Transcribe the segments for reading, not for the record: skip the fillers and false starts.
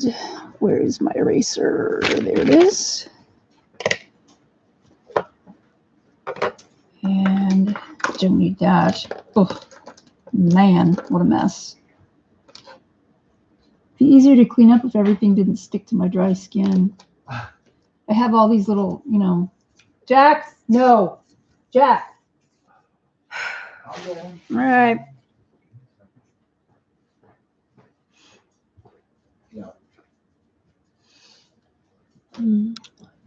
And where is my eraser? There it is. And don't need that. Oh, man, what a mess. Be easier to clean up if everything didn't stick to my dry skin. I have all these little, you know. Jack, no. Jack. All right.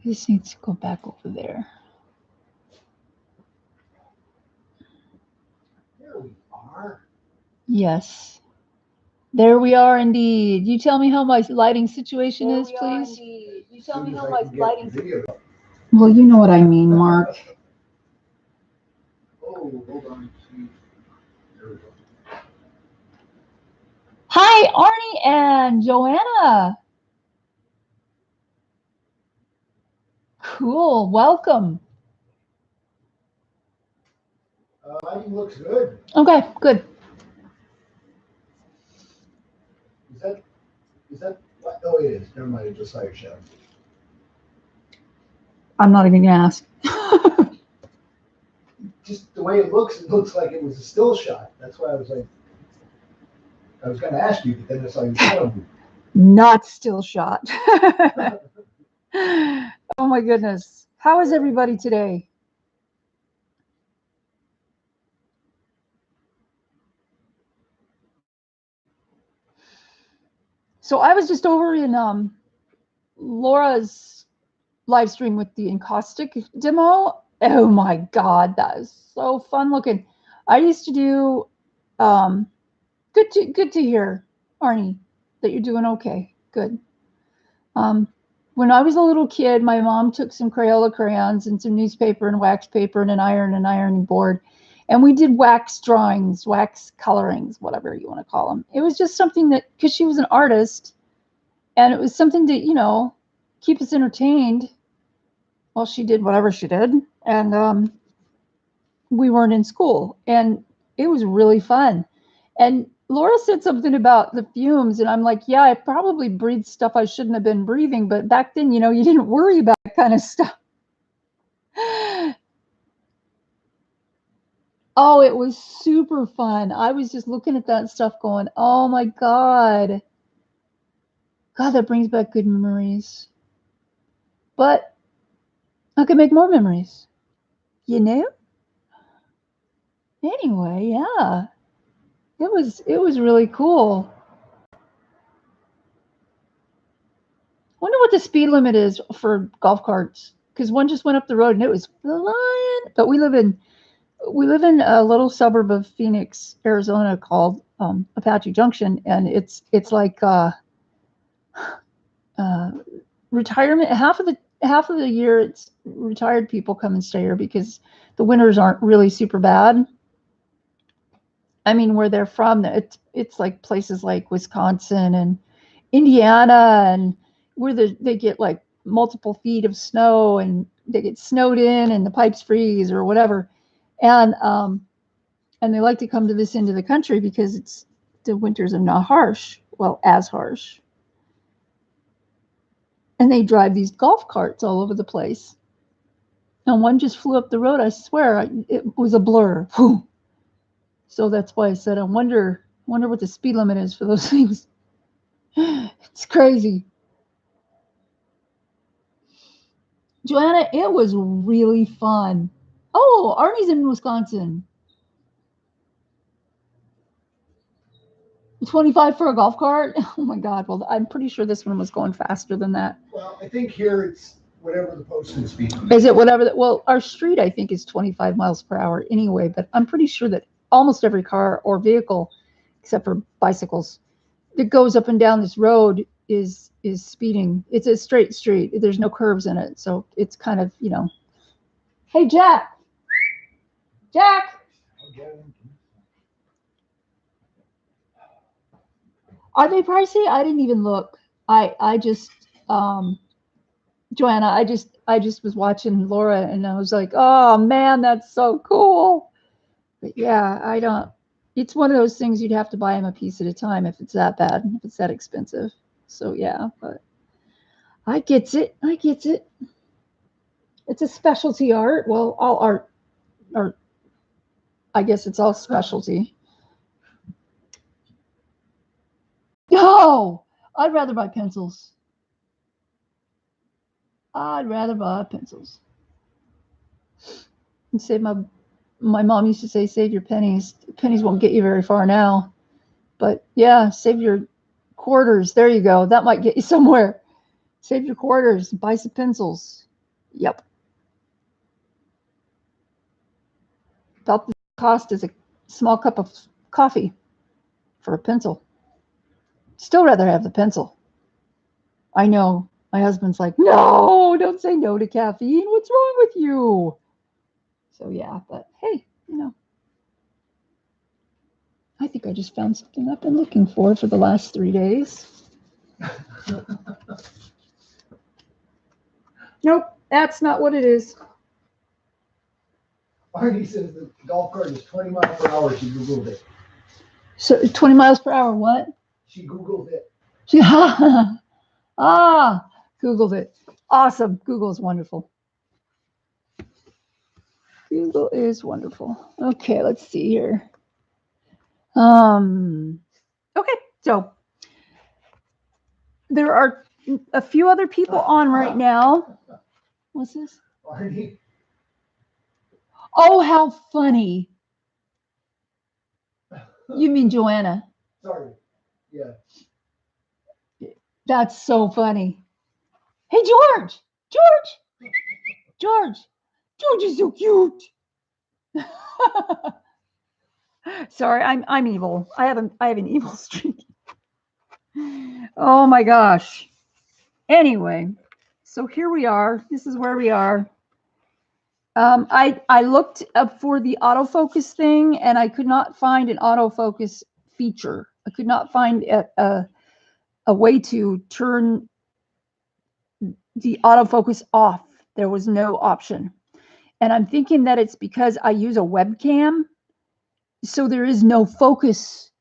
This needs to go back over there. There we are. Yes. There we are indeed. You tell me how my lighting situation is, please. You tell me how my lighting. Well, you know what I mean, Mark. Oh, hold on. There we go. Hi, Arnie and Joanna. Cool. Welcome. Lighting looks good. Okay, good. Is that? Oh, it is. Never mind. It just saw your shadow. I'm not even gonna ask. Just the way it looks like it was a still shot. That's why I was like, I was gonna ask you, but then I saw your shadow move. Not still shot. Oh my goodness. How is everybody today? So I was just over in Laura's live stream with the encaustic demo. Oh my God, that is so fun looking. I used to do, good to hear, Arnie, that you're doing okay. Good. When I was a little kid, my mom took some Crayola crayons and some newspaper and wax paper and an ironing board. And we did wax drawings, wax colorings, whatever you want to call them. It was just something that, because she was an artist, and it was something to, you know, keep us entertained while she did whatever she did. And we weren't in school. And it was really fun. And Laura said something about the fumes, and I'm like, yeah, I probably breathed stuff I shouldn't have been breathing. But back then, you know, you didn't worry about that kind of stuff. Oh, it was super fun. I was just looking at that stuff going, oh my God. God, that brings back good memories. But I could make more memories, you know? Anyway, yeah. It was really cool. Wonder what the speed limit is for golf carts, because one just went up the road and it was flying. But we live in a little suburb of Phoenix, Arizona called Apache Junction, and it's like retirement. Half of the year, it's retired people come and stay here because the winters aren't really super bad. I mean, where they're from, it's like places like Wisconsin and Indiana, and where they get like multiple feet of snow, and they get snowed in, and the pipes freeze or whatever, and they like to come to this end of the country because the winters are not harsh, well, as harsh, and they drive these golf carts all over the place. And one just flew up the road. I swear, it was a blur. Whew. So that's why I said, I wonder what the speed limit is for those things. It's crazy. Joanna, it was really fun. Oh, Arnie's in Wisconsin. 25 for a golf cart? Oh my God. Well, I'm pretty sure this one was going faster than that. Well, I think here it's whatever the posted speed is. Is it whatever that? Well, our street, I think, is 25 miles per hour anyway, but I'm pretty sure that almost every car or vehicle, except for bicycles, that goes up and down this road is speeding. It's a straight street. There's no curves in it. So it's kind of, you know. Hey, Jack. Are they pricey? I didn't even look. I just Joanna, I just was watching Laura and I was like, oh man, that's so cool. But yeah, it's one of those things you'd have to buy them a piece at a time if it's that bad, if it's that expensive. So yeah, but I gets it. I gets it. It's a specialty art. Well, all art, I guess it's all specialty. Oh, I'd rather buy pencils. I'd rather buy pencils. And save my mom used to say, save your pennies. Pennies won't get you very far now. But yeah, save your quarters. There you go. That might get you somewhere. Save your quarters. Buy some pencils. Yep. About the cost is a small cup of coffee for a pencil. Still rather have the pencil. I know. My husband's like, no, don't say no to caffeine. What's wrong with you? So yeah, but hey, I think I just found something I've been looking for the last 3 days. Nope, that's not what it is. Arnie says the golf cart is 20 miles per hour. She Googled it. So 20 miles per hour, what? She Googled it. Googled it. Awesome. Google is wonderful. Google is wonderful. Okay, let's see here. Okay, so there are a few other people on right now. What's this? Arnie. Oh, how funny. You mean Joanna? Sorry. Yeah. That's so funny. Hey, George! George! George! George is so cute. Sorry, I'm evil. I have an evil streak. Oh my gosh. Anyway, so here we are. This is where we are. I looked up for the autofocus thing, and I could not find an autofocus feature. I could not find a way to turn the autofocus off. There was no option. And I'm thinking that it's because I use a webcam, so there is no focus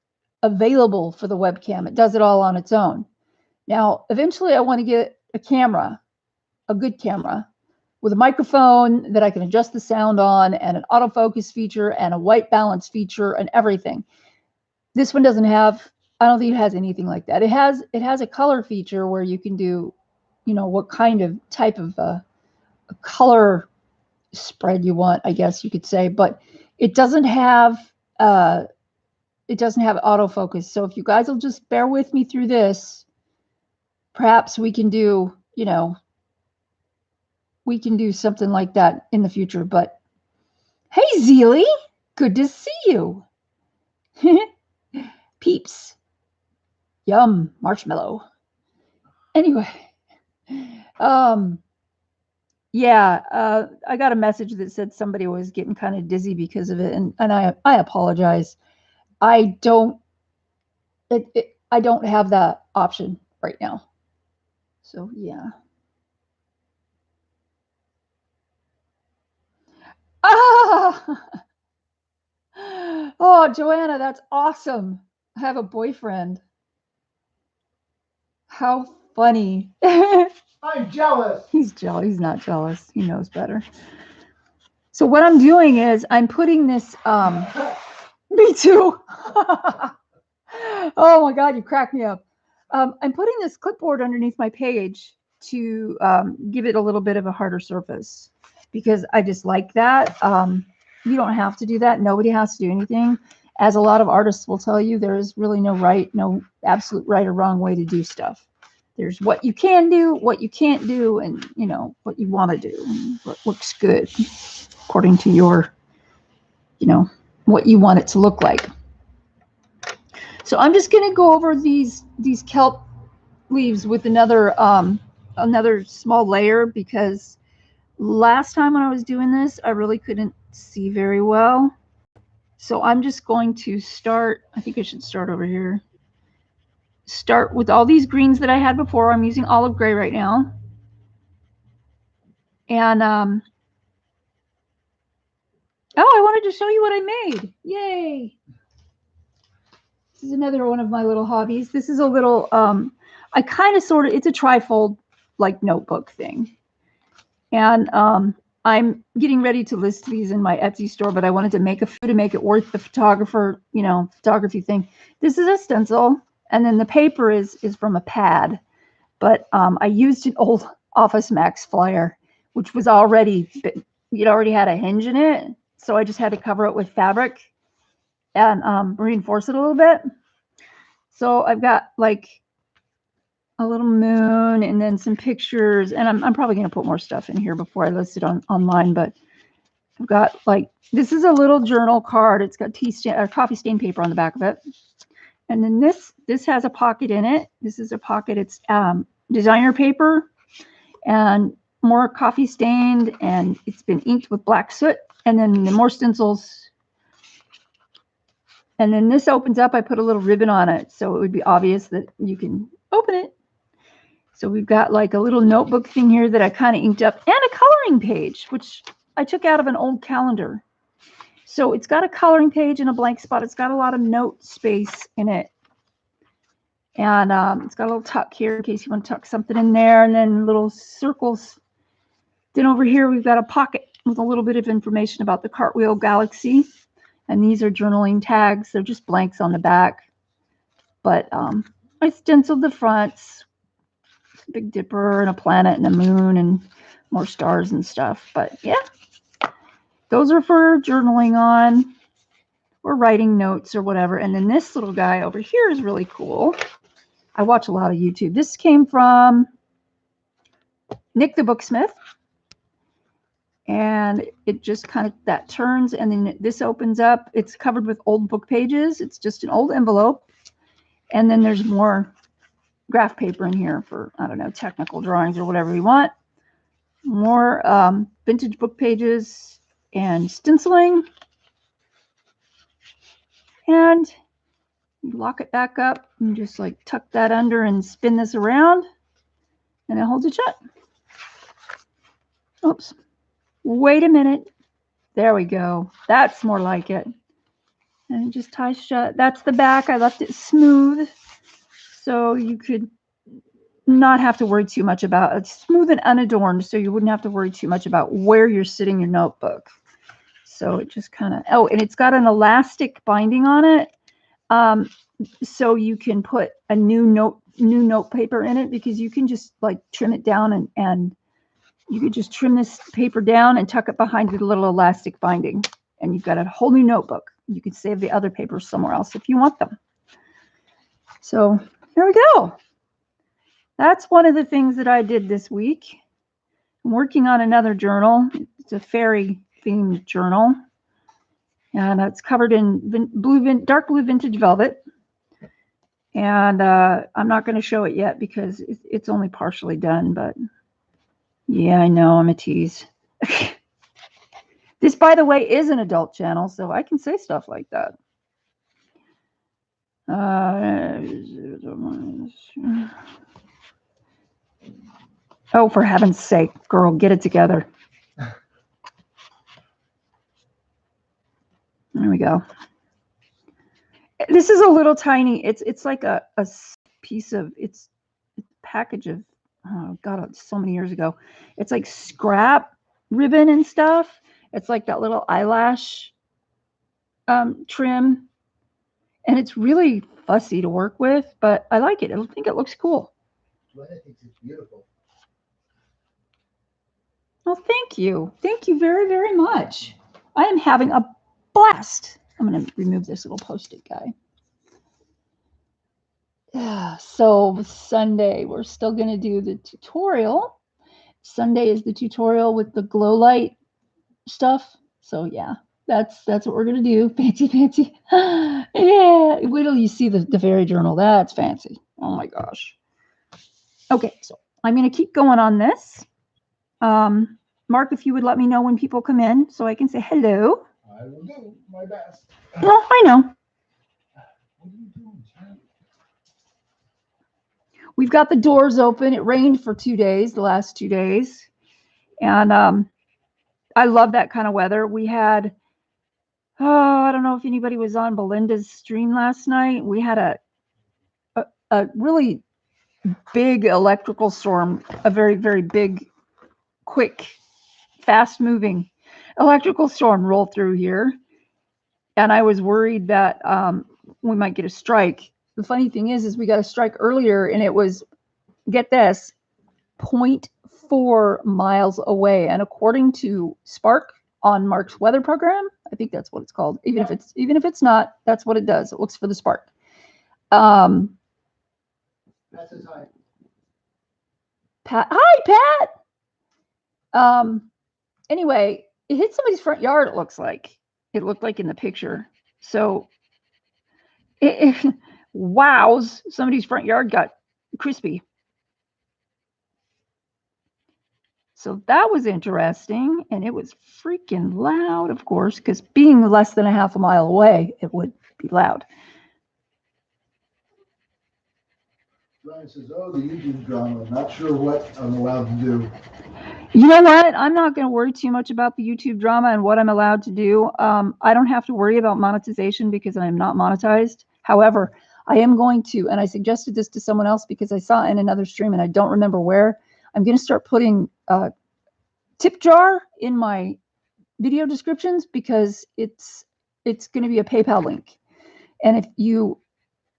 available for the webcam. It does it all on its own. Now, eventually I want to get a camera, a good camera, with a microphone that I can adjust the sound on, and an autofocus feature, and a white balance feature, and everything. This one doesn't have, I don't think it has anything like that. It has a color feature where you can do, what kind of type of a color spread you want, I guess you could say, but it doesn't have autofocus. So if you guys will just bear with me through this, perhaps we can do, we can do something like that in the future. But hey, Zeely, good to see you. Peeps. Yum, marshmallow. Anyway, yeah, I got a message that said somebody was getting kind of dizzy because of it, and I apologize. I don't have that option right now. So yeah. Ah! Oh, Joanna, that's awesome. I have a boyfriend. How funny. I'm jealous. He's jealous. He's not jealous. He knows better. So what I'm doing is I'm putting this, me too. Oh my God, you crack me up. I'm putting this clipboard underneath my page to give it a little bit of a harder surface, because I just like that. You don't have to do that. Nobody has to do anything. As a lot of artists will tell you, there is really no absolute right or wrong way to do stuff. There's what you can do, what you can't do, and what you want to do, and what looks good according to your, what you want it to look like. So I'm just going to go over these kelp leaves with another small layer, because last time when I was doing this, I really couldn't see very well. So I'm just going to start, I think I should start over here. Start with all these greens that I had before. I'm using olive gray right now. And, oh, I wanted to show you what I made. Yay. This is another one of my little hobbies. This is a little I kind of sort of, it's a trifold like notebook thing. And I'm getting ready to list these in my Etsy store, but I wanted to make a few to make it worth the photography thing. This is a stencil, and then the paper is from a pad. But I used an old Office Max flyer, which was already, it already had a hinge in it. So I just had to cover it with fabric and reinforce it a little bit. So I've got like a little moon and then some pictures, and I'm probably going to put more stuff in here before I list it online, but I've got like, this is a little journal card. It's got coffee stain paper on the back of it. And then this has a pocket in it. This is a pocket. It's designer paper and more coffee stained, and it's been inked with black soot. And then the more stencils. And then this opens up. I put a little ribbon on it, so it would be obvious that you can open it. So we've got like a little notebook thing here that I kind of inked up, and a coloring page, which I took out of an old calendar. So it's got a coloring page and a blank spot. It's got a lot of note space in it. And it's got a little tuck here in case you want to tuck something in there, and then little circles. Then over here, we've got a pocket with a little bit of information about the Cartwheel Galaxy. And these are journaling tags. They're just blanks on the back. But I stenciled the fronts. Big Dipper and a planet and a moon and more stars and stuff. But yeah, those are for journaling on or writing notes or whatever. And then this little guy over here is really cool. I watch a lot of YouTube. This came from Nick the Booksmith. And it just kind of, that turns, and then this opens up. It's covered with old book pages. It's just an old envelope. And then there's more graph paper in here for, I don't know, technical drawings or whatever you want. More vintage book pages and stenciling. And you lock it back up and just like tuck that under and spin this around. And it holds it shut. Oops. Wait a minute. There we go. That's more like it. And it just ties shut. That's the back. I left it smooth so you could not have to worry too much about it. Smooth and unadorned, so you wouldn't have to worry too much about where you're sitting your notebook. So it just kind of, oh, and it's got an elastic binding on it. So you can put a new note paper in it, because you can just like trim it down and you could just trim this paper down and tuck it behind the little elastic binding. And you've got a whole new notebook. You could save the other papers somewhere else if you want them. So here we go. That's one of the things that I did this week. I'm working on another journal. It's a fairy themed journal. And it's covered in dark blue vintage velvet. And I'm not going to show it yet because it's only partially done, but yeah, I know, I'm a tease. This, by the way, is an adult channel, so I can say stuff like that. Oh, for heaven's sake, girl, get it together. There we go. This is a little tiny, it's like a piece of, it's a package of, oh God, so many years ago. It's like scrap ribbon and stuff. It's like that little eyelash trim. And it's really fussy to work with, but I like it. I think it looks cool. Well, I think it's beautiful. Well, thank you. Thank you very, very much. I am having a blast. I'm going to remove this little Post-it guy. Yeah, so Sunday, we're still going to do the tutorial. Sunday is the tutorial with the glow light stuff. So yeah, that's what we're going to do. Fancy, fancy. Yeah, wait till you see the fairy journal. That's fancy. Oh my gosh. Okay, so I'm going to keep going on this. Mark, if you would let me know when people come in so I can say hello. I will do my best. Oh, I know. What are you doing, Chad? We've got the doors open. It rained for 2 days, the last 2 days. And I love that kind of weather. We had, I don't know if anybody was on Belinda's stream last night. We had a really big electrical storm, a very, very big, quick, fast moving electrical storm roll through here. And I was worried that we might get a strike. The funny thing is we got a strike earlier, and it was, get this, 0.4 miles away. And according to Spark on Mark's weather program, I think that's what it's called. Even if it's not, that's what it does. It looks for the spark. That's his height. Pat, hi Pat. Anyway, it hit somebody's front yard. It looked like in the picture. So, wows, somebody's front yard got crispy. So that was interesting, and it was freaking loud, of course, because being less than a half a mile away, it would be loud. Ryan says, "Oh, the YouTube drama. I'm not sure what I'm allowed to do." You know what? I'm not going to worry too much about the YouTube drama and what I'm allowed to do. I don't have to worry about monetization because I'm not monetized. However, I am going to, and I suggested this to someone else because I saw it in another stream and I don't remember where. I'm going to start putting a tip jar in my video descriptions because it's going to be a PayPal link. And if you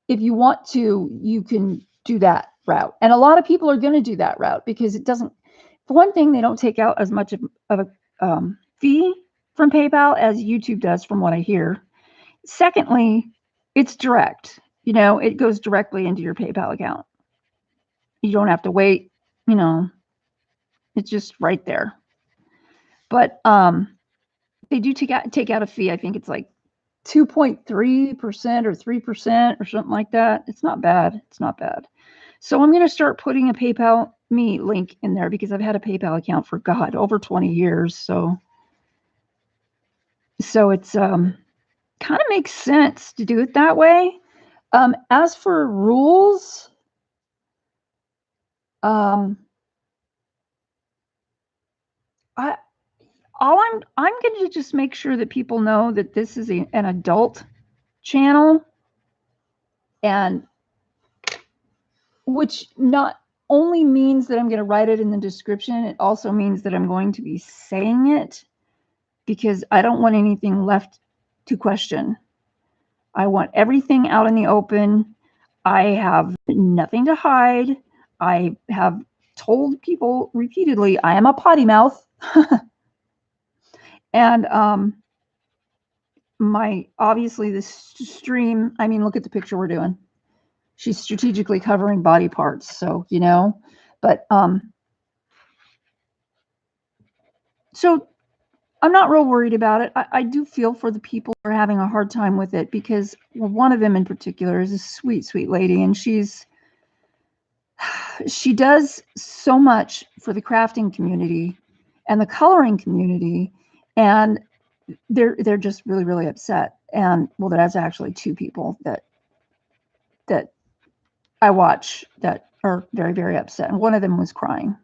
want to, you can do that route. And a lot of people are going to do that route because it doesn't, for one thing, they don't take out as much of a fee from PayPal as YouTube does, from what I hear. Secondly, it's direct. It goes directly into your PayPal account. You don't have to wait. It's just right there. But they do take out a fee. I think it's like 2.3% or 3% or something like that. It's not bad. So I'm going to start putting a PayPal Me link in there because I've had a PayPal account for over 20 years. So it's kind of makes sense to do it that way. As for rules, I'm going to just make sure that people know that this is an adult channel, and which not only means that I'm going to write it in the description, it also means that I'm going to be saying it because I don't want anything left to question. I want everything out in the open. I have nothing to hide. I have told people repeatedly I am a potty mouth. And obviously this stream, I mean, look at the picture we're doing. She's strategically covering body parts. So, but so I'm not real worried about it. I do feel for the people who are having a hard time with it because one of them in particular is a sweet, sweet lady, and she does so much for the crafting community and the coloring community, and they're just really, really upset. And well, that's actually two people that I watch that are very, very upset, and one of them was crying.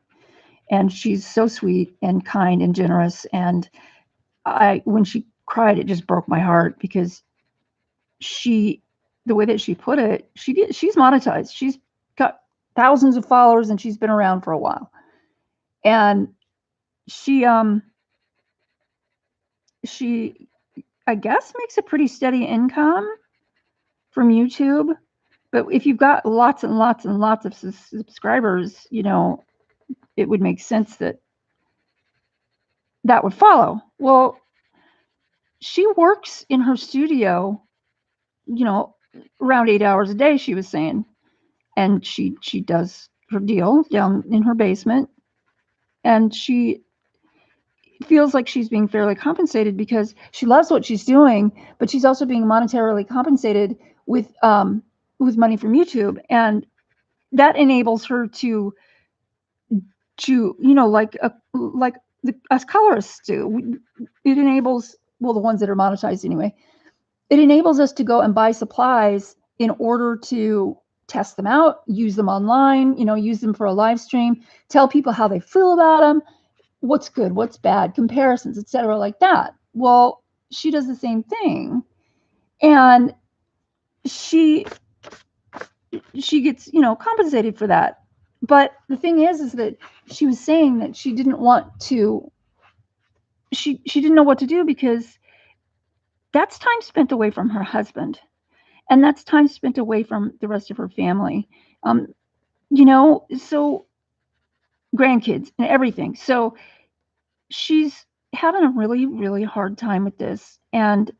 And she's so sweet and kind and generous, and when she cried, it just broke my heart because the way that she put it, she's monetized. She's got thousands of followers and she's been around for a while. And she I guess makes a pretty steady income from YouTube. But if you've got lots and lots and lots of subscribers, it would make sense that would follow. Well, she works in her studio, around 8 hours a day, she was saying. And she does her deal down in her basement. And she feels like she's being fairly compensated because she loves what she's doing, but she's also being monetarily compensated with money from YouTube. And that enables her to like us colorists do. It enables, well, the ones that are monetized anyway, it enables us to go and buy supplies in order to test them out, use them online, use them for a live stream, tell people how they feel about them, what's good, what's bad, comparisons, etc., like that. Well, she does the same thing, and she she gets, you know, compensated for that. But the thing is that she was saying that she didn't want to, she didn't know what to do because that's time spent away from her husband, and that's time spent away from the rest of her family. Um, you know, so grandkids and everything. So she's having a really, really hard time with this. And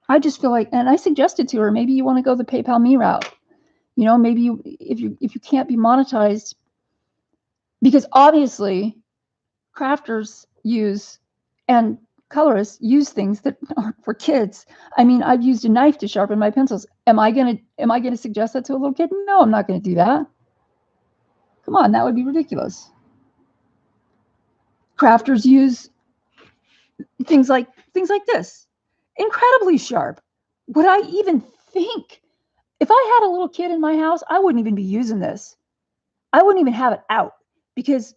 I just feel like, and I suggested to her, maybe you want to go the PayPal me route. You know, maybe you, if you can't be monetized, because obviously crafters use and colorists use things that aren't for kids. I mean, I've used a knife to sharpen my pencils. Am I gonna suggest that to a little kid? No, I'm not gonna do that. Come on, that would be ridiculous. Crafters use things like this, incredibly sharp. Would I even think, if I had a little kid in my house, I wouldn't even be using this. I wouldn't even have it out, because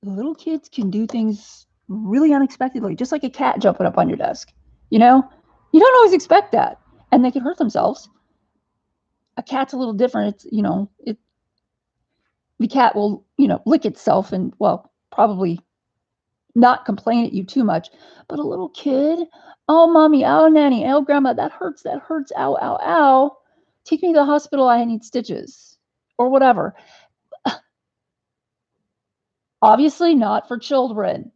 little kids can do things really unexpectedly, just like a cat jumping up on your desk. You know, you don't always expect that, and they can hurt themselves. A cat's a little different. It's, you know, the cat will, you know, lick itself and, well, probably not complain at you too much. But a little kid, oh mommy, oh nanny, oh grandma, that hurts, ow, ow, ow. Take me to the hospital, I need stitches, or whatever. Obviously not for children.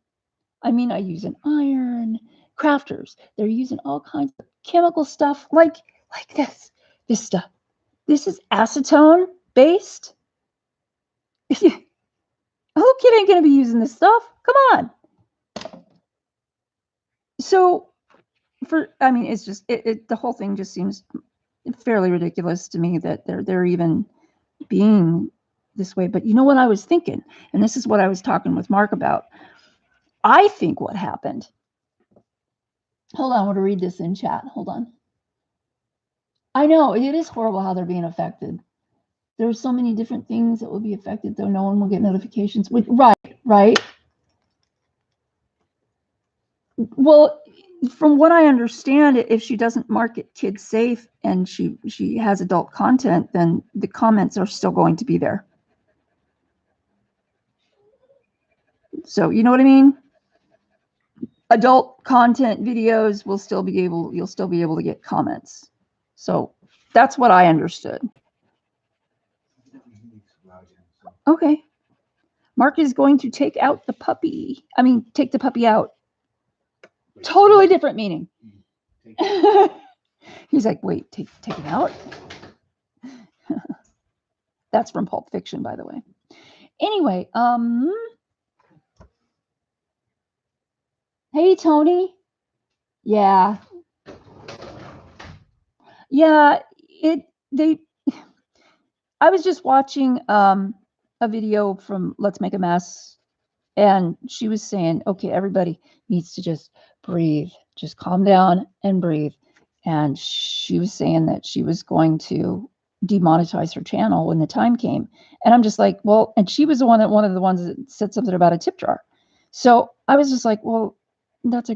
I mean, I use an iron. Crafters, they're using all kinds of chemical stuff like this stuff. This is acetone based. A little kid ain't gonna be using this stuff. Come on. So I mean, it's just, the whole thing just seems fairly ridiculous to me that they're even being this way. But you know what I was thinking, and this is what I was talking with Mark about. I think what happened. Hold on, I want to read this in chat. Hold on. I know it is horrible how they're being affected. There's so many different things that will be affected, though no one will get notifications. Right. Well, from what I understand, if she doesn't mark it kid safe and she has adult content, then the comments are still going to be there. So you know what I mean? Adult content videos will still be able, you'll still be able to get comments. So that's what I understood. Okay. Mark is going to take out the puppy. I mean, take the puppy out. Totally different meaning. He's like, wait, take it out? That's from Pulp Fiction, by the way. Anyway, hey, Tony. Yeah. Yeah, I was just watching a video from Let's Make a Mess, and she was saying, okay, everybody needs to just breathe, just calm down and breathe. And she was saying that she was going to demonetize her channel when the time came. And I'm just like, well, and she was one of the ones that said something about a tip jar. So I was just like, well, that's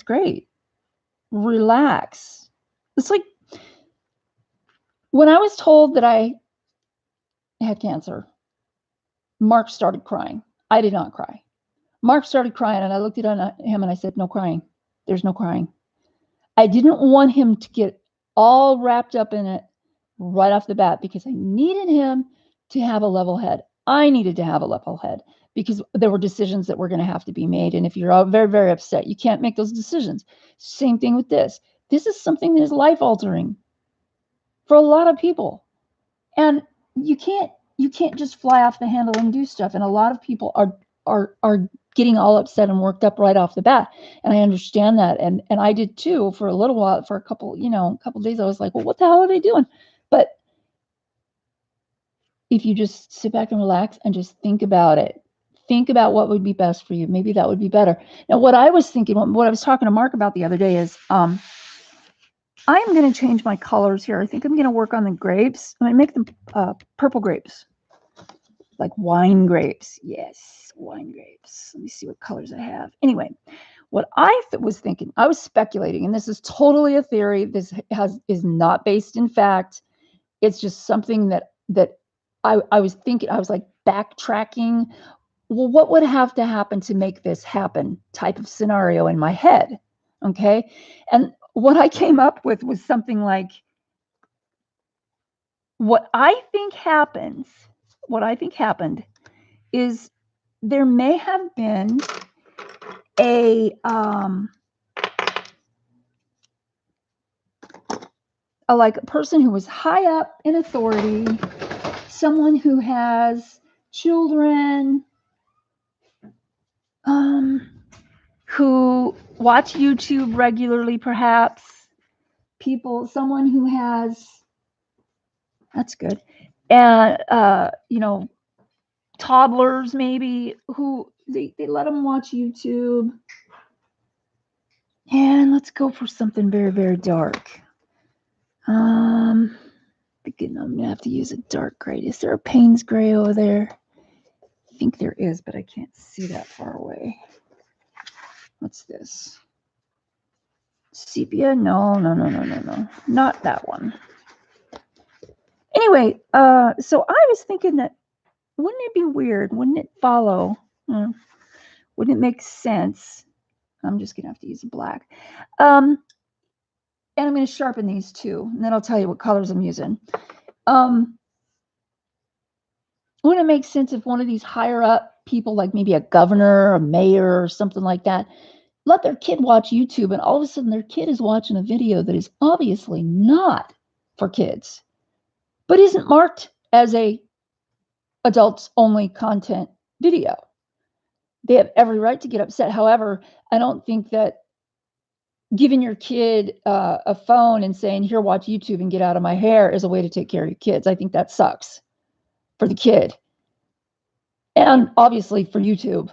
great. Relax. It's like when I was told that I had cancer, Mark started crying. I did not cry. Mark started crying, and I looked at him and I said, no crying. There's no crying. I didn't want him to get all wrapped up in it right off the bat, because I needed him to have a level head. I needed to have a level head, because there were decisions that were going to have to be made. And if you're all very, very upset, you can't make those decisions. Same thing with this. This is something that is life altering for a lot of people. And you can't just fly off the handle and do stuff. And a lot of people are getting all upset and worked up right off the bat. And I understand that. And I did too for a little while. For a couple days, I was like, well, what the hell are they doing? But if you just sit back and relax and just think about it, think about what would be best for you. Maybe that would be better. Now, what I was thinking, what I was talking to Mark about the other day is, I'm going to change my colors here. I think I'm going to work on the grapes. I'm going to make them purple grapes, like wine grapes. Yes, wine grapes. Let me see what colors I have. Anyway, What I was thinking, I was speculating, and this is totally a theory. This is not based in fact. It's just something that I was thinking. I was like backtracking. Well, what would have to happen to make this happen? Type of scenario in my head. Okay, and what I came up with was something like, what I think happened is there may have been a like a person who was high up in authority, someone who has children, who watch YouTube regularly, perhaps someone who has, that's good, and toddlers maybe, who they let them watch YouTube. And let's go for something very, very dark. I'm gonna have to use a dark gray. Is there a Payne's gray over there? I think there is, but I can't see that far away. What's this? Sepia? No. Not that one. Anyway, so I was thinking that, wouldn't it be weird? Wouldn't it follow? Wouldn't it make sense? I'm just gonna have to use a black. And I'm going to sharpen these too, and then I'll tell you what colors I'm using. Wouldn't it make sense if one of these higher up people, like maybe a governor, a mayor, or something like that, let their kid watch YouTube, and all of a sudden their kid is watching a video that is obviously not for kids, but isn't marked as a adults only content video? They have every right to get upset. However, I don't think that giving your kid a phone and saying, here, watch YouTube and get out of my hair is a way to take care of your kids. I think that sucks for the kid. And obviously for YouTube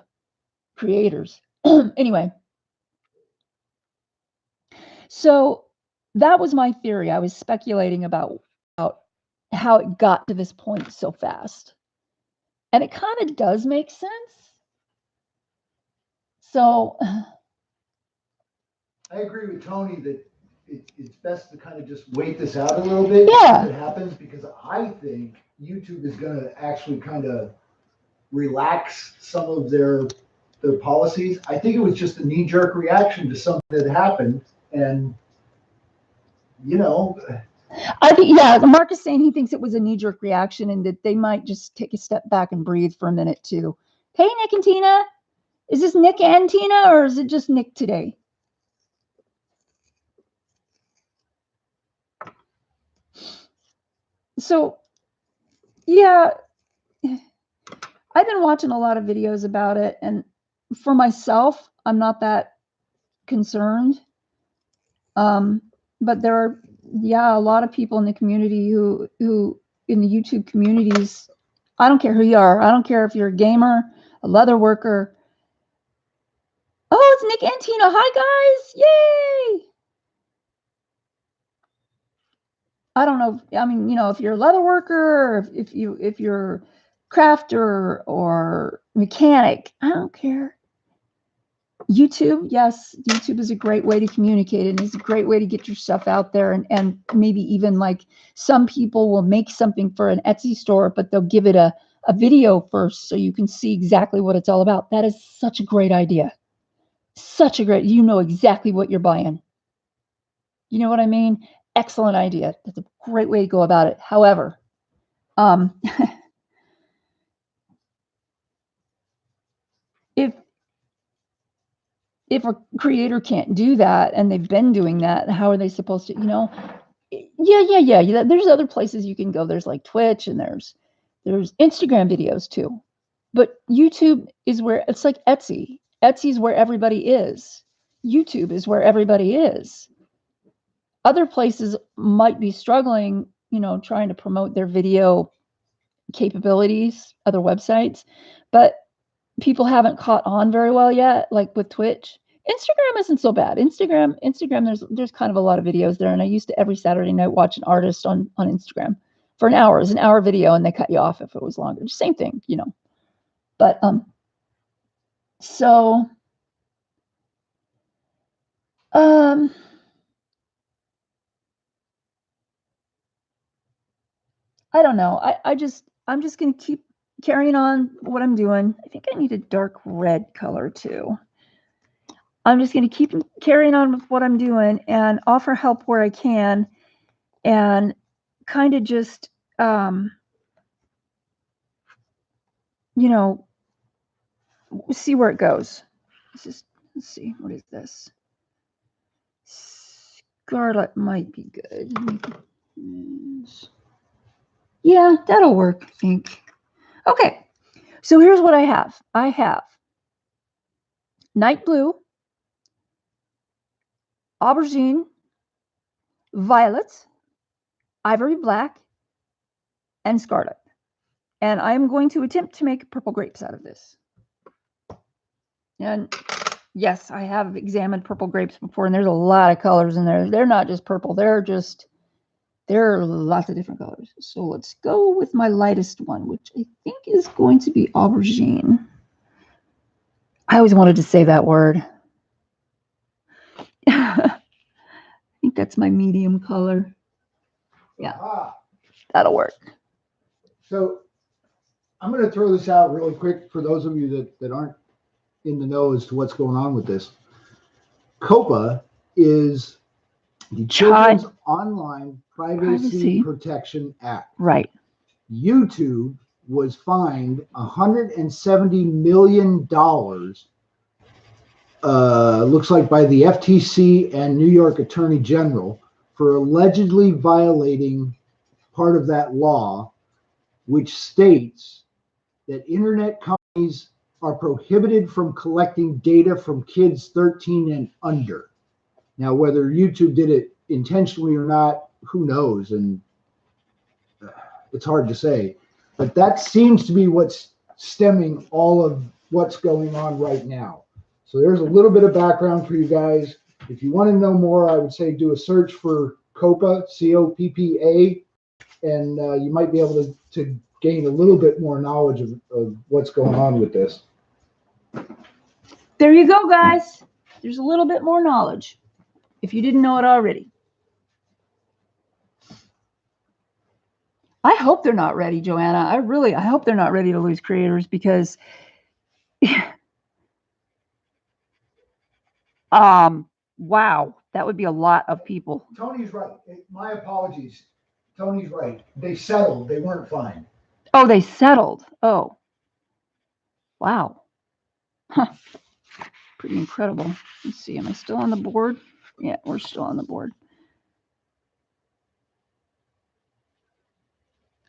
creators. Anyway. So that was my theory. I was speculating about how it got to this point so fast. And it kind of does make sense. So I agree with Tony that it's best to kind of just wait this out a little bit. Yeah. If it happens, because I think YouTube is going to actually kind of relax some of their policies. I think it was just a knee-jerk reaction to something that happened, and I think, yeah, Mark is saying he thinks it was a knee-jerk reaction and that they might just take a step back and breathe for a minute too. Hey, Nick and Tina. Is this Nick and Tina, or is it just Nick today? So, yeah, I've been watching a lot of videos about it, and for myself, I'm not that concerned. But there are, a lot of people in the community who in the YouTube communities, I don't care who you are. I don't care if you're a gamer, a leather worker. Oh, it's Nick and Tina. Hi, guys. Yay. I don't know. I mean, if you're a leather worker, or if you're crafter or mechanic, I don't care. YouTube, yes, YouTube is a great way to communicate, and it's a great way to get your stuff out there, and maybe even like some people will make something for an Etsy store, but they'll give it a video first so you can see exactly what it's all about. That is such a great idea. You know exactly what you're buying. You know what I mean? Excellent idea. That's a great way to go about it. However, if a creator can't do that, and they've been doing that, how are they supposed to, yeah. There's other places you can go. There's like Twitch, and there's Instagram videos too. But YouTube is where, it's like Etsy. Etsy is where everybody is. YouTube is where everybody is. Other places might be struggling, trying to promote their video capabilities, other websites, but people haven't caught on very well yet, like with Twitch. Instagram isn't so bad. Instagram, there's kind of a lot of videos there, and I used to every Saturday night watch an artist on Instagram for an hour. It was an hour video, and they cut you off if it was longer. Same thing, But so Um, I don't know. I'm just going to keep carrying on what I'm doing. I think I need a dark red color too. I'm just going to keep carrying on with what I'm doing and offer help where I can and kind of just, you know, see where it goes. Let's see, what is this? Scarlet might be good. Yeah, that'll work, I think. Okay, so here's what I have. I have night blue, aubergine, violet, ivory black, and scarlet. And I'm going to attempt to make purple grapes out of this. And yes, I have examined purple grapes before, and there's a lot of colors in there. They're not just purple. There are lots of different colors. So let's go with my lightest one, which I think is going to be aubergine. I always wanted to say that word. I think that's my medium color. Yeah, that'll work. So I'm going to throw this out really quick for those of you that aren't in the know as to what's going on with this. COPA is the Children's Online Privacy Protection Act. Right. YouTube was fined $170 million, looks like by the FTC and New York Attorney General, for allegedly violating part of that law, which states that internet companies are prohibited from collecting data from kids 13 and under. Now, whether YouTube did it intentionally or not, who knows? And it's hard to say. But that seems to be what's stemming all of what's going on right now. So there's a little bit of background for you guys. If you want to know more, I would say do a search for COPA, COPPA, and you might be able to gain a little bit more knowledge of what's going on with this. There you go, guys. There's a little bit more knowledge if you didn't know it already. I hope they're not ready, Joanna. I hope they're not ready to lose creators because wow, that would be a lot of people. Tony's right. My apologies. Tony's right. They settled. They weren't fined. Oh, they settled. Oh, wow. Huh. Pretty incredible. Let's see. Am I still on the board? Yeah, we're still on the board.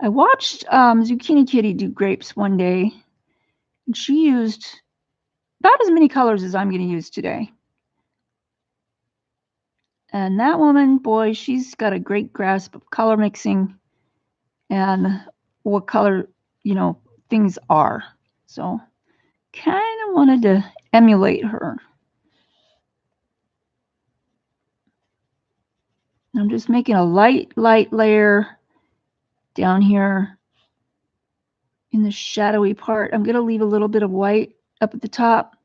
I watched Zucchini Kitty do grapes one day, and she used about as many colors as I'm going to use today. And that woman, boy, she's got a great grasp of color mixing and what color, things are. So kind of wanted to emulate her. I'm just making a light layer down here in the shadowy part. I'm going to leave a little bit of white up at the top.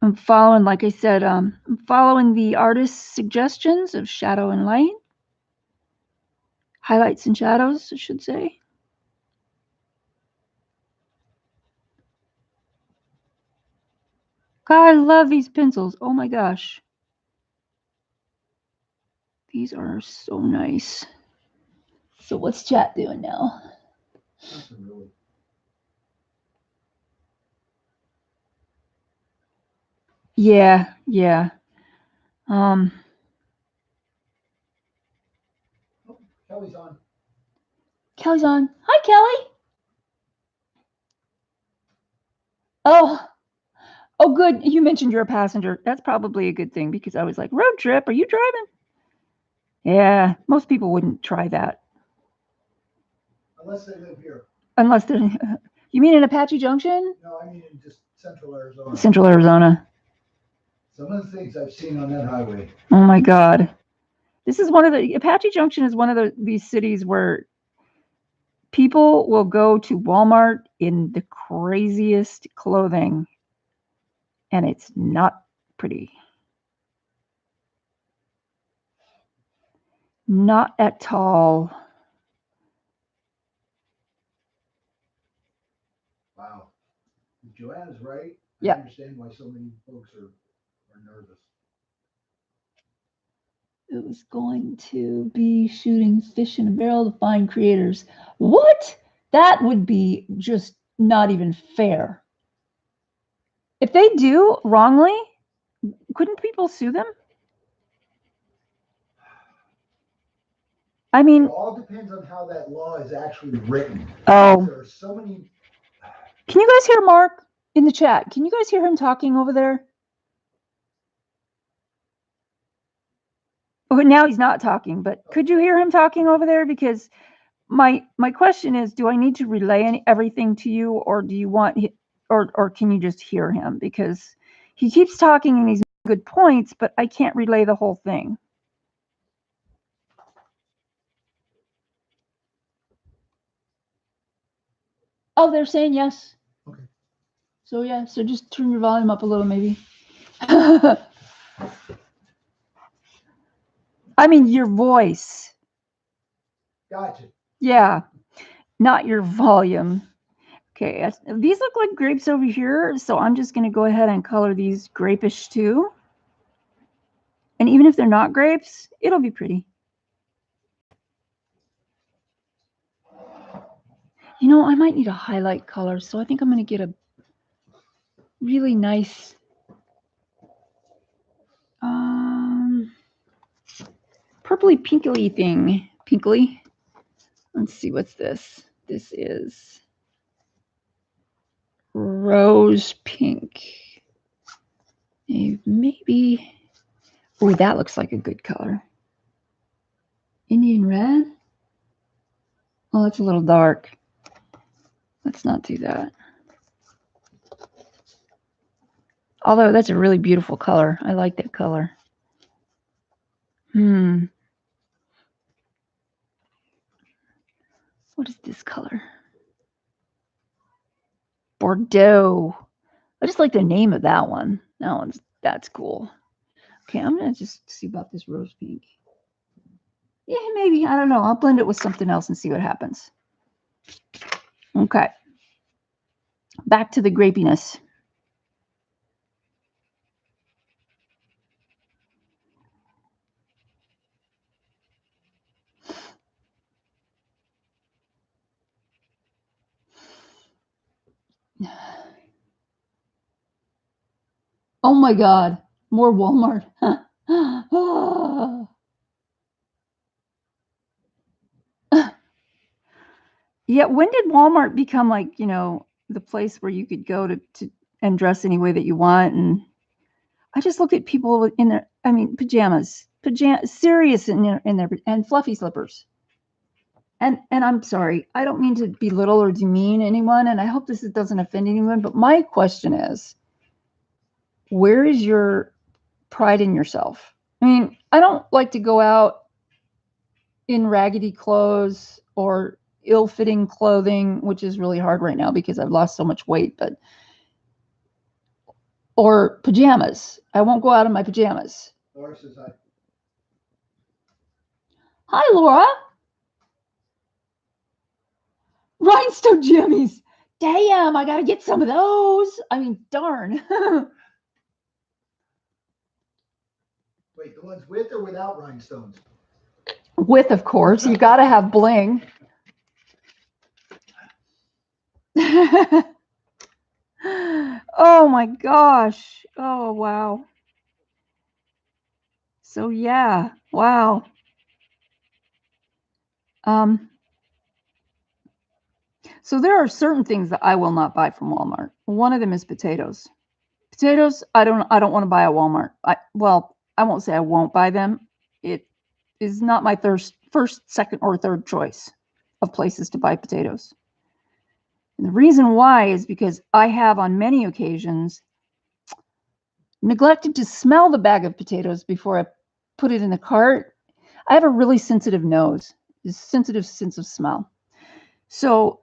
I'm following, like I said, I'm following the artist's suggestions of shadow and light. Highlights and shadows, I should say. God, I love these pencils. Oh my gosh. These are so nice. So what's chat doing now? Yeah. Kelly's on. Kelly's on. Hi, Kelly. Oh, good. You mentioned you're a passenger. That's probably a good thing because I was like, road trip, are you driving? Yeah, most people wouldn't try that. Unless they live here. Unless they're, you mean in Apache Junction? No, I mean in just central Arizona. Central Arizona. Some of the things I've seen on that highway. Oh my God. This is Apache Junction is one of these cities where people will go to Walmart in the craziest clothing and it's not pretty. Not at all. Wow. Joanna's right. Yeah. I understand why so many folks are nervous. It was going to be shooting fish in a barrel to find creators. What? That would be just not even fair. If they do wrongly, couldn't people sue them? I mean, it all depends on how that law is actually written. Oh. There are so many. Can you guys hear Mark in the chat? Can you guys hear him talking over there? Oh, now he's not talking, but could you hear him talking over there? Because my question is, do I need to relay everything to you, or do you want, or can you just hear him? Because he keeps talking and he's making good points, but I can't relay the whole thing. Oh, they're saying yes. Okay. So yeah, so just turn your volume up a little, maybe. I mean, your voice. Gotcha. Yeah, not your volume. Okay, these look like grapes over here, so I'm just going to go ahead and color these grapish too. And even if they're not grapes, it'll be pretty. You know, I might need a highlight color, so I think I'm going to get a really nice purpley pinkly thing. Pinkly. Let's see, what's this? This is rose pink. Maybe. Oh, that looks like a good color. Indian red. Oh, it's a little dark. Let's not do that. Although that's a really beautiful color. I like that color. What is this color? Bordeaux. I just like the name of that one. That's cool. Okay, I'm gonna just see about this rose pink. Yeah, maybe. I don't know. I'll blend it with something else and see what happens. Okay. Back to the grapiness. Oh my God. More Walmart. Yeah, when did Walmart become like, the place where you could go to and dress any way that you want? And I just look at people in their, pajamas, serious in their, and fluffy slippers. And I'm sorry, I don't mean to belittle or demean anyone, and I hope this doesn't offend anyone, but my question is, where is your pride in yourself? I mean, I don't like to go out in raggedy clothes or ill-fitting clothing, which is really hard right now because I've lost so much weight, or pajamas. I won't go out in my pajamas. Laura says hi. Hi, Laura. Rhinestone jammies. Damn, I gotta get some of those. I mean, darn. Wait, the ones with or without rhinestones? With, of course. You gotta have bling. Oh my gosh. Oh, wow. So yeah, wow. So there are certain things that I will not buy from Walmart. One of them is potatoes. Potatoes, I don't want to buy at Walmart. I won't say I won't buy them. It is not my first, second, or third choice of places to buy potatoes. And the reason why is because I have on many occasions neglected to smell the bag of potatoes before I put it in the cart. I have a really sensitive nose, a sensitive sense of smell. So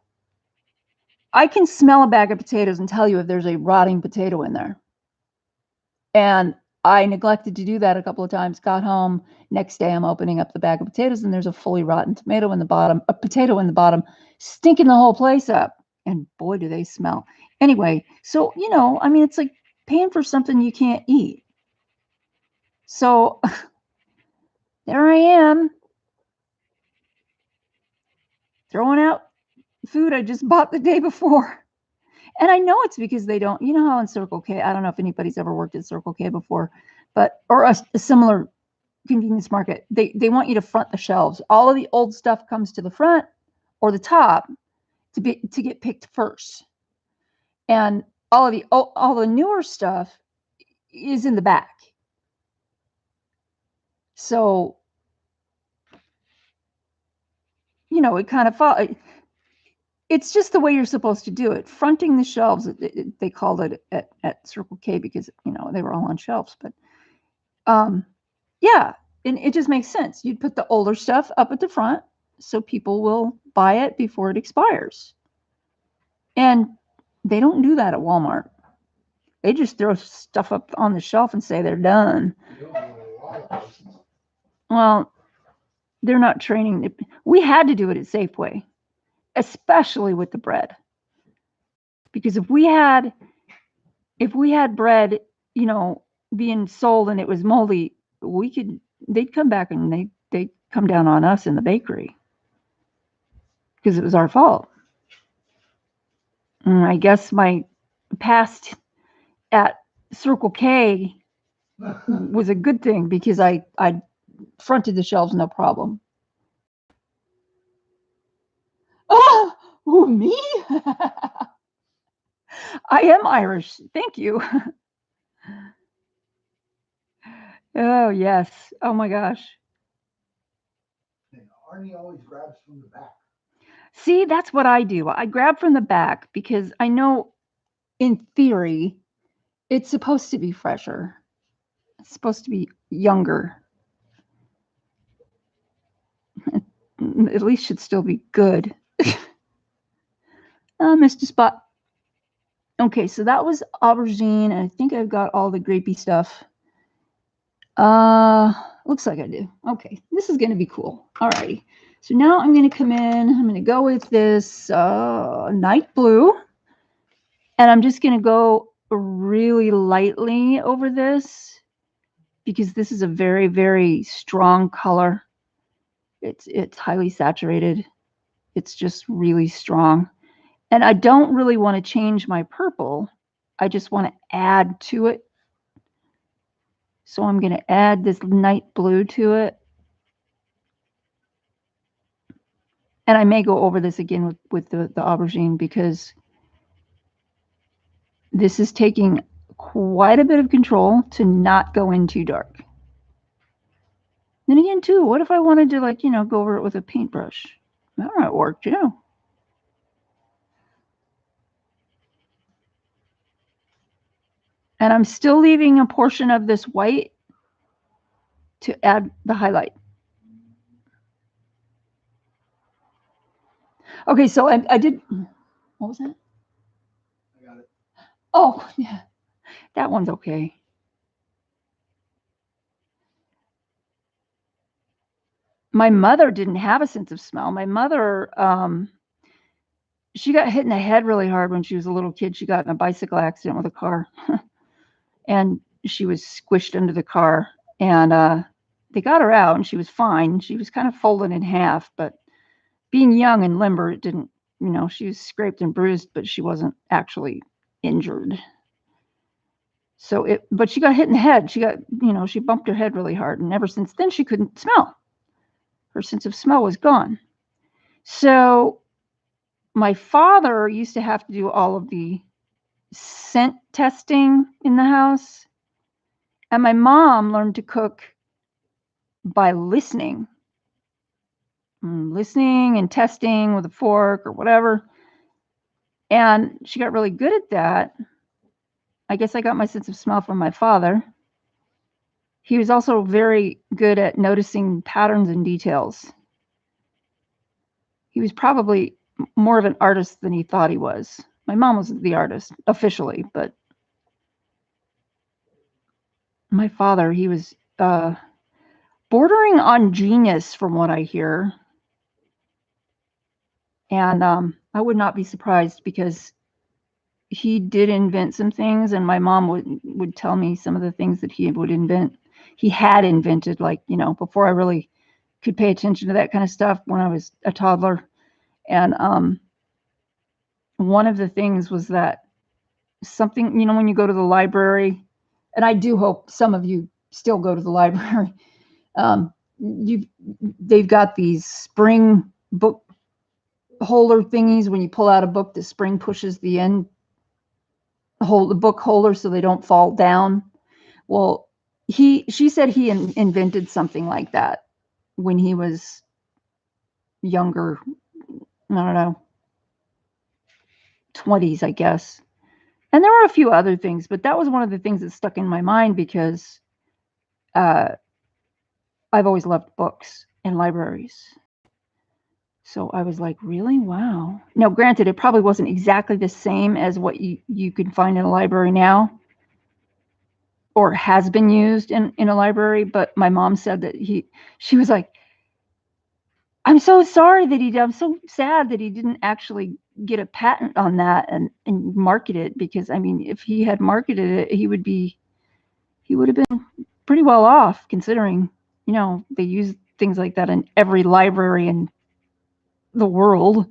I can smell a bag of potatoes and tell you if there's a rotting potato in there. And I neglected to do that a couple of times. Got home, next day I'm opening up the bag of potatoes and there's a fully rotten tomato in the bottom, a potato in the bottom, stinking the whole place up. And boy, do they smell. Anyway, so, I mean, it's like paying for something you can't eat. So there I am, throwing out food I just bought the day before. And I know it's because they don't, you know how in Circle K, I don't know if anybody's ever worked at Circle K before, or a similar convenience market, they want you to front the shelves. All of the old stuff comes to the front or the top to get picked first. And all the newer stuff is in the back. So, it kind of it's just the way you're supposed to do it. Fronting the shelves, they called it at Circle K because, they were all on shelves. But yeah, and it just makes sense. You'd put the older stuff up at the front so people will buy it before it expires. And they don't do that at Walmart. They just throw stuff up on the shelf and say they're done. Well, they're not training. We had to do it at Safeway, especially with the bread. Because if we had bread, being sold and it was moldy, they'd come back and they'd come down on us in the bakery because it was our fault. And I guess my past at Circle K was a good thing because I fronted the shelves no problem. Oh, me? I am Irish. Thank you. Oh, yes. Oh, my gosh. And Arnie always grabs from the back. See, that's what I do. I grab from the back because I know in theory it's supposed to be fresher. It's supposed to be younger. At least should still be good. Missed a spot. Okay, so that was aubergine, and I think I've got all the grapey stuff. Looks like I do. Okay, this is going to be cool. Alrighty. So now I'm going to come in. I'm going to go with this night blue, and I'm just going to go really lightly over this because this is a very, very strong color. It's highly saturated. It's just really strong. And I don't really want to change my purple. I just want to add to it. So I'm going to add this night blue to it. And I may go over this again with the aubergine because this is taking quite a bit of control to not go in too dark. Then again, too, what if I wanted to, like, go over it with a paintbrush? That might work, too. And I'm still leaving a portion of this white to add the highlight. Okay, so I did, what was that? I got it. Oh, yeah, that one's okay. My mother didn't have a sense of smell. My mother, she got hit in the head really hard when she was a little kid. She got in a bicycle accident with a car. And she was squished under the car. And they got her out and she was fine. She was kind of folded in half, but being young and limber, it didn't, she was scraped and bruised, but she wasn't actually injured. But she got hit in the head. She got, she bumped her head really hard. And ever since then, she couldn't smell. Her sense of smell was gone. So my father used to have to do all of the scent testing in the house. And my mom learned to cook by listening and testing with a fork or whatever. And she got really good at that. I guess I got my sense of smell from my father. He was also very good at noticing patterns and details. He was probably more of an artist than he thought he was. My mom was the artist officially, but My father, he was bordering on genius from what I hear. And I would not be surprised because he did invent some things, and my mom would tell me some of the things that he would invent. He had invented, like, before I really could pay attention to that kind of stuff when I was a toddler. And one of the things was that something, when you go to the library, and I do hope some of you still go to the library, they've got these spring book holder thingies. When you pull out a book, the spring pushes the end hold the book holder so they don't fall down. Well, she said he invented something like that when he was younger. I don't know, 20s, I guess. And there were a few other things, but that was one of the things that stuck in my mind because uh, I've always loved books and libraries. So I was like, really? Wow. Now, granted, it probably wasn't exactly the same as what you can find in a library now or has been used in a library. But my mom said that she was like, I'm so sorry that I'm so sad that he didn't actually get a patent on that and market it, because I mean, if he had marketed it, he would have been pretty well off, considering, they use things like that in every library in the world.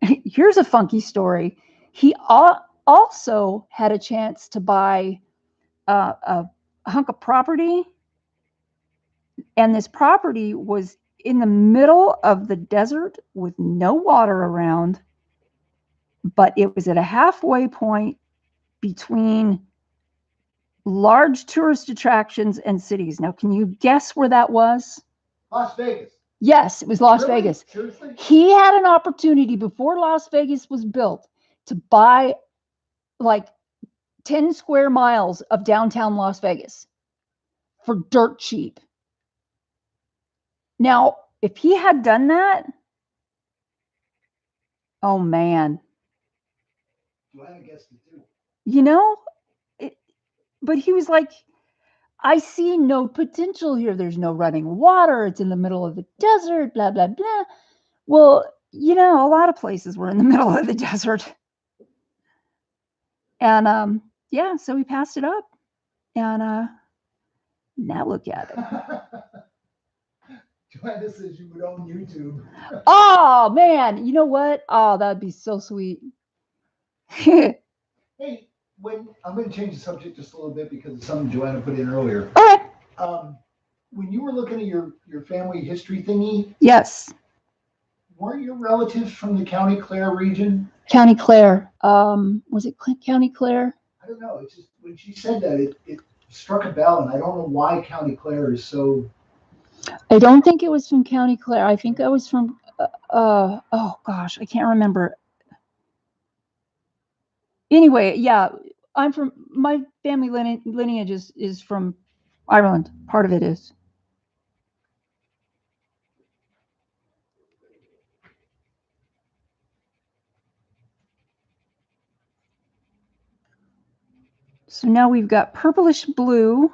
Here's a funky story. He also had a chance to buy a hunk of property, and this property was in the middle of the desert with no water around, but it was at a halfway point between large tourist attractions and cities. Now, can you guess where that was? Las Vegas. Yes, it was Las Really? Vegas. Seriously? He had an opportunity before Las Vegas was built to buy like 10 square miles of downtown Las Vegas for dirt cheap. Now, if he had done that, oh man. Joanna guessed it too. But he was like, I see no potential here. There's no running water. It's in the middle of the desert, blah, blah, blah. Well, a lot of places were in the middle of the desert. And yeah, so we passed it up. And now look at it. Joanna says you would own YouTube. Oh, man. You know what? Oh, that'd be so sweet. Hey, I'm going to change the subject just a little bit because of something Joanna put in earlier. Okay. When you were looking at your family history thingy, Yes. weren't your relatives from the County Clare region? County Clare. Was it County Clare? I don't know. It's just when she said that, it struck a bell, and I don't know why County Clare is so. I don't think it was from County Clare. I think I was from. Oh gosh, I can't remember. Anyway, yeah, I'm from. My family lineage is from Ireland. Part of it is. So now we've got purplish blue,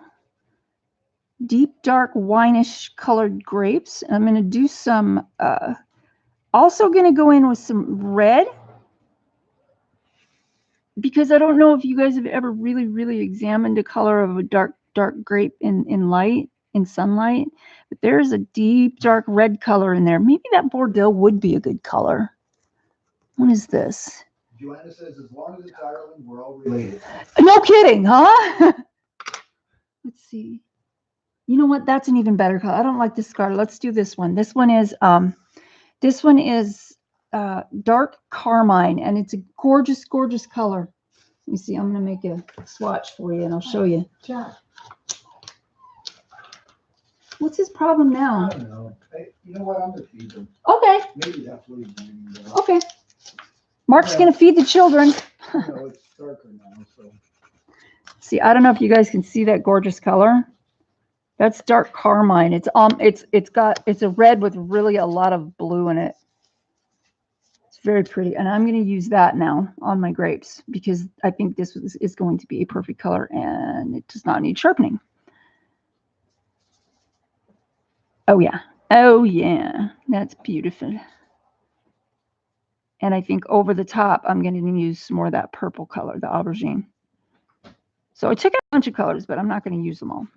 deep dark wineish colored grapes. I'm going to do some, also going to go in with some red, because I don't know if you guys have ever really, really examined the color of a dark grape in light, in sunlight, but there's a deep dark red color in there. Maybe that Bordeaux would be a good color. What is this? Joanna says, as long as it's Ireland, we're all related. No kidding, huh? Let's see. You know what? That's an even better color. I don't like this color. Let's do this one. This one is dark carmine, and it's a gorgeous, gorgeous color. Let me see. I'm going to make a swatch for you, and I'll show you. What's his problem now? I don't know. You know what? I'm going to feed them. Okay. Maybe that's what he's doing. Okay. Mark's going to feed the children. No, it's darker now, so. See, I don't know if you guys can see that gorgeous color. That's dark carmine. It's a red with really a lot of blue in it. It's very pretty. And I'm going to use that now on my grapes because I think this is going to be a perfect color and it does not need sharpening. Oh, yeah. Oh, yeah. That's beautiful. And I think over the top, I'm going to use some more of that purple color, the aubergine. So I took out a bunch of colors, but I'm not going to use them all.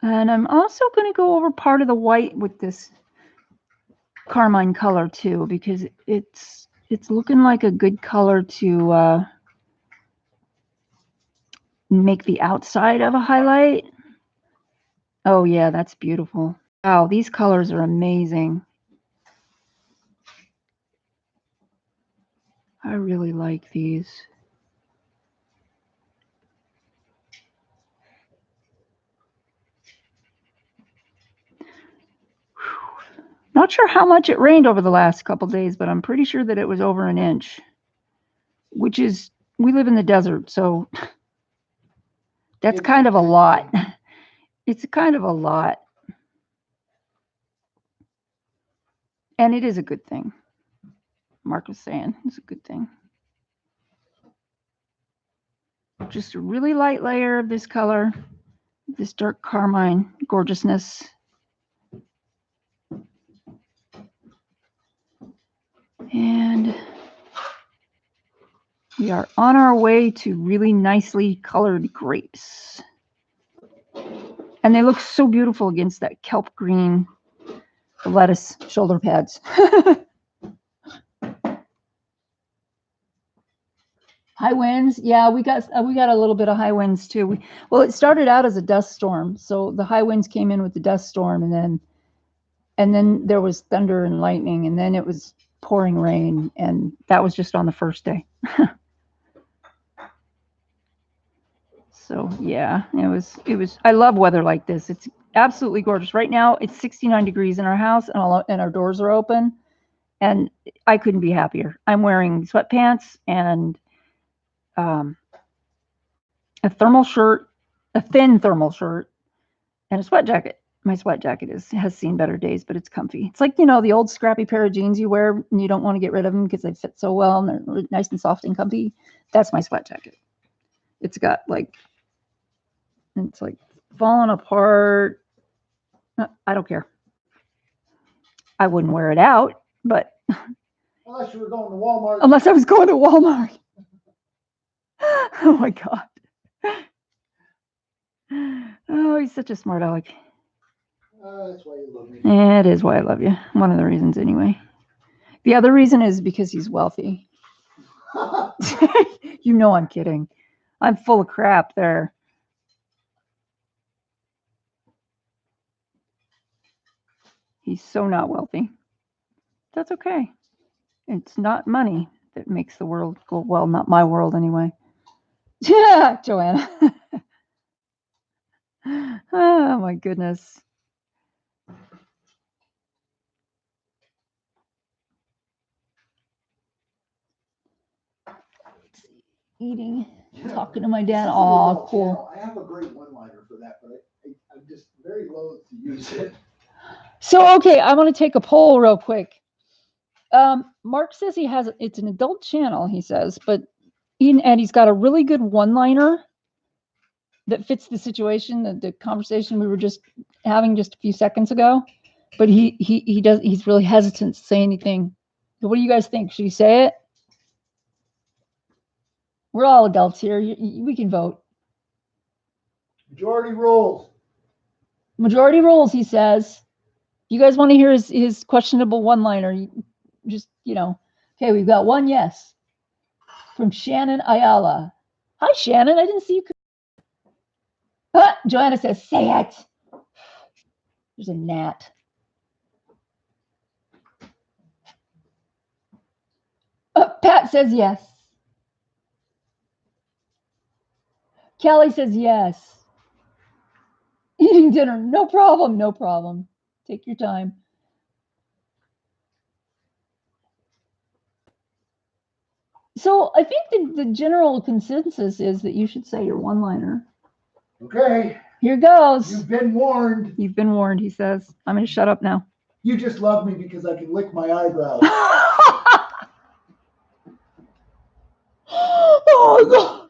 And I'm also going to go over part of the white with this carmine color too, because it's looking like a good color to make the outside of a highlight. Oh yeah, that's beautiful. Wow, these colors are amazing. I really like these. Not sure how much it rained over the last couple days, but I'm pretty sure that it was over an inch, which is, we live in the desert, so that's kind of a lot. It's kind of a lot. And it is a good thing. Mark was saying it's a good thing. Just a really light layer of this color, this dark carmine gorgeousness. And we are on our way to really nicely colored grapes. And they look so beautiful against that kelp green, the lettuce shoulder pads. High winds, yeah, we got a little bit of high winds too. Well, it started out as a dust storm, so the high winds came in with the dust storm, and then there was thunder and lightning, and then it was pouring rain, and that was just on the first day. So yeah, it was. I love weather like this. It's absolutely gorgeous. Right now, it's 69 degrees in our house, and our doors are open, and I couldn't be happier. I'm wearing sweatpants and a thermal shirt, a thin thermal shirt, and a sweat jacket. My sweat jacket has seen better days, but it's comfy. It's like, the old scrappy pair of jeans you wear and you don't want to get rid of them because they fit so well and they're nice and soft and comfy. That's my sweat jacket. It's got it's like falling apart. I don't care. I wouldn't wear it out, but Unless you were going to Walmart. Unless I was going to Walmart. Oh my God. Oh, he's such a smart aleck. That's why you love me. It is why I love you. One of the reasons, anyway. The other reason is because he's wealthy. I'm kidding. I'm full of crap there. He's so not wealthy. That's okay. It's not money that makes the world go well. Not my world, anyway. Yeah, Joanna. Oh my goodness. Eating, talking to my dad. Oh, cool. I have a great one-liner for that, but I'm just very loath to use it. So, okay, I want to take a poll real quick. Mark says it's an adult channel, he says, and he's got a really good one-liner that fits the situation, the conversation we were just having just a few seconds ago. But he's really hesitant to say anything. So what do you guys think? Should he say it? We're all adults here. We can vote. Majority rules. Majority rules, he says. You guys want to hear his questionable one-liner? Just, okay, we've got one yes from Shannon Ayala. Hi, Shannon. I didn't see you. Joanna says, say it. There's a gnat. Pat says yes. Kelly says yes. Eating dinner, no problem, no problem. Take your time. So I think the general consensus is that you should say your one-liner. Okay. Here goes. You've been warned. You've been warned, he says. I'm going to shut up now. You just love me because I can lick my eyebrows. Oh, God.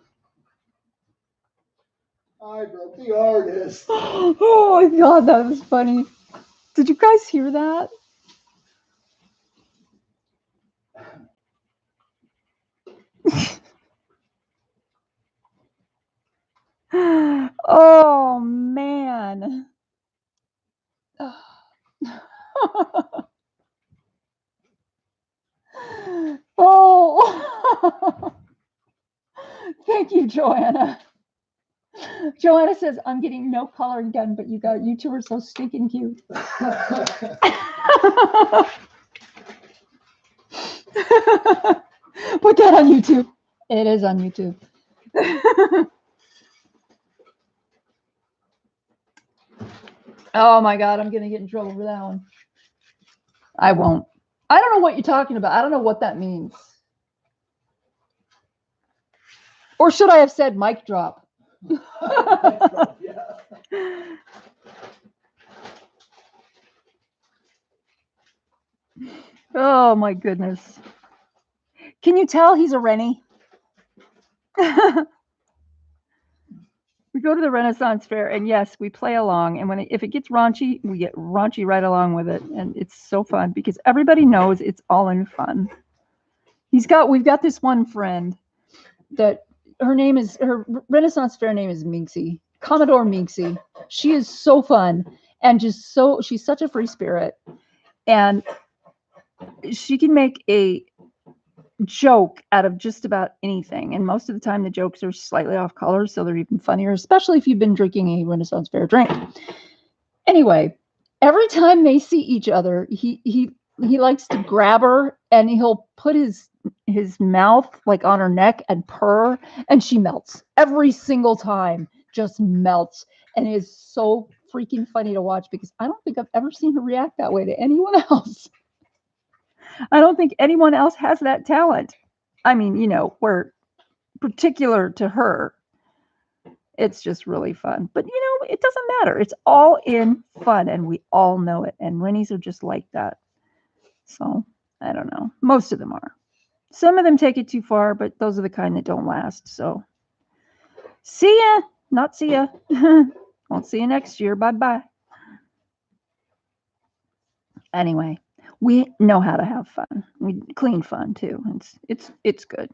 Eyebrow, the artist. Oh, my God, that was funny. Did you guys hear that? Oh, man. Oh. Thank you, Joanna. Joanna says, I'm getting no coloring done, but you two are so stinking cute. Put that on YouTube. It is on YouTube. Oh my God, I'm going to get in trouble for that one. I won't. I don't know what you're talking about. I don't know what that means. Or should I have said mic drop? Mic drop, yeah. Oh my goodness. Can you tell he's a Rennie? We go to the Renaissance Fair, and yes, we play along. And if it gets raunchy, we get raunchy right along with it, and it's so fun because everybody knows it's all in fun. We've got this one friend that her Renaissance Fair name is Minxie, Commodore Minxie. She is so fun and she's such a free spirit, and she can make a joke out of just about anything, and most of the time the jokes are slightly off color, so they're even funnier, especially if you've been drinking a Renaissance Fair drink. Anyway, every time they see each other, he likes to grab her, and he'll put his mouth like on her neck and purr, and she melts every single time, just melts, and it is so freaking funny to watch because I don't think I've ever seen her react that way to anyone else. I don't think anyone else has that talent. I mean, we're particular to her. It's just really fun. But, it doesn't matter. It's all in fun, and we all know it. And Rennies are just like that. So, I don't know. Most of them are. Some of them take it too far, but those are the kind that don't last. So, see ya. Not see ya. Won't see you next year. Bye-bye. Anyway. We know how to have fun. We clean fun too. It's good.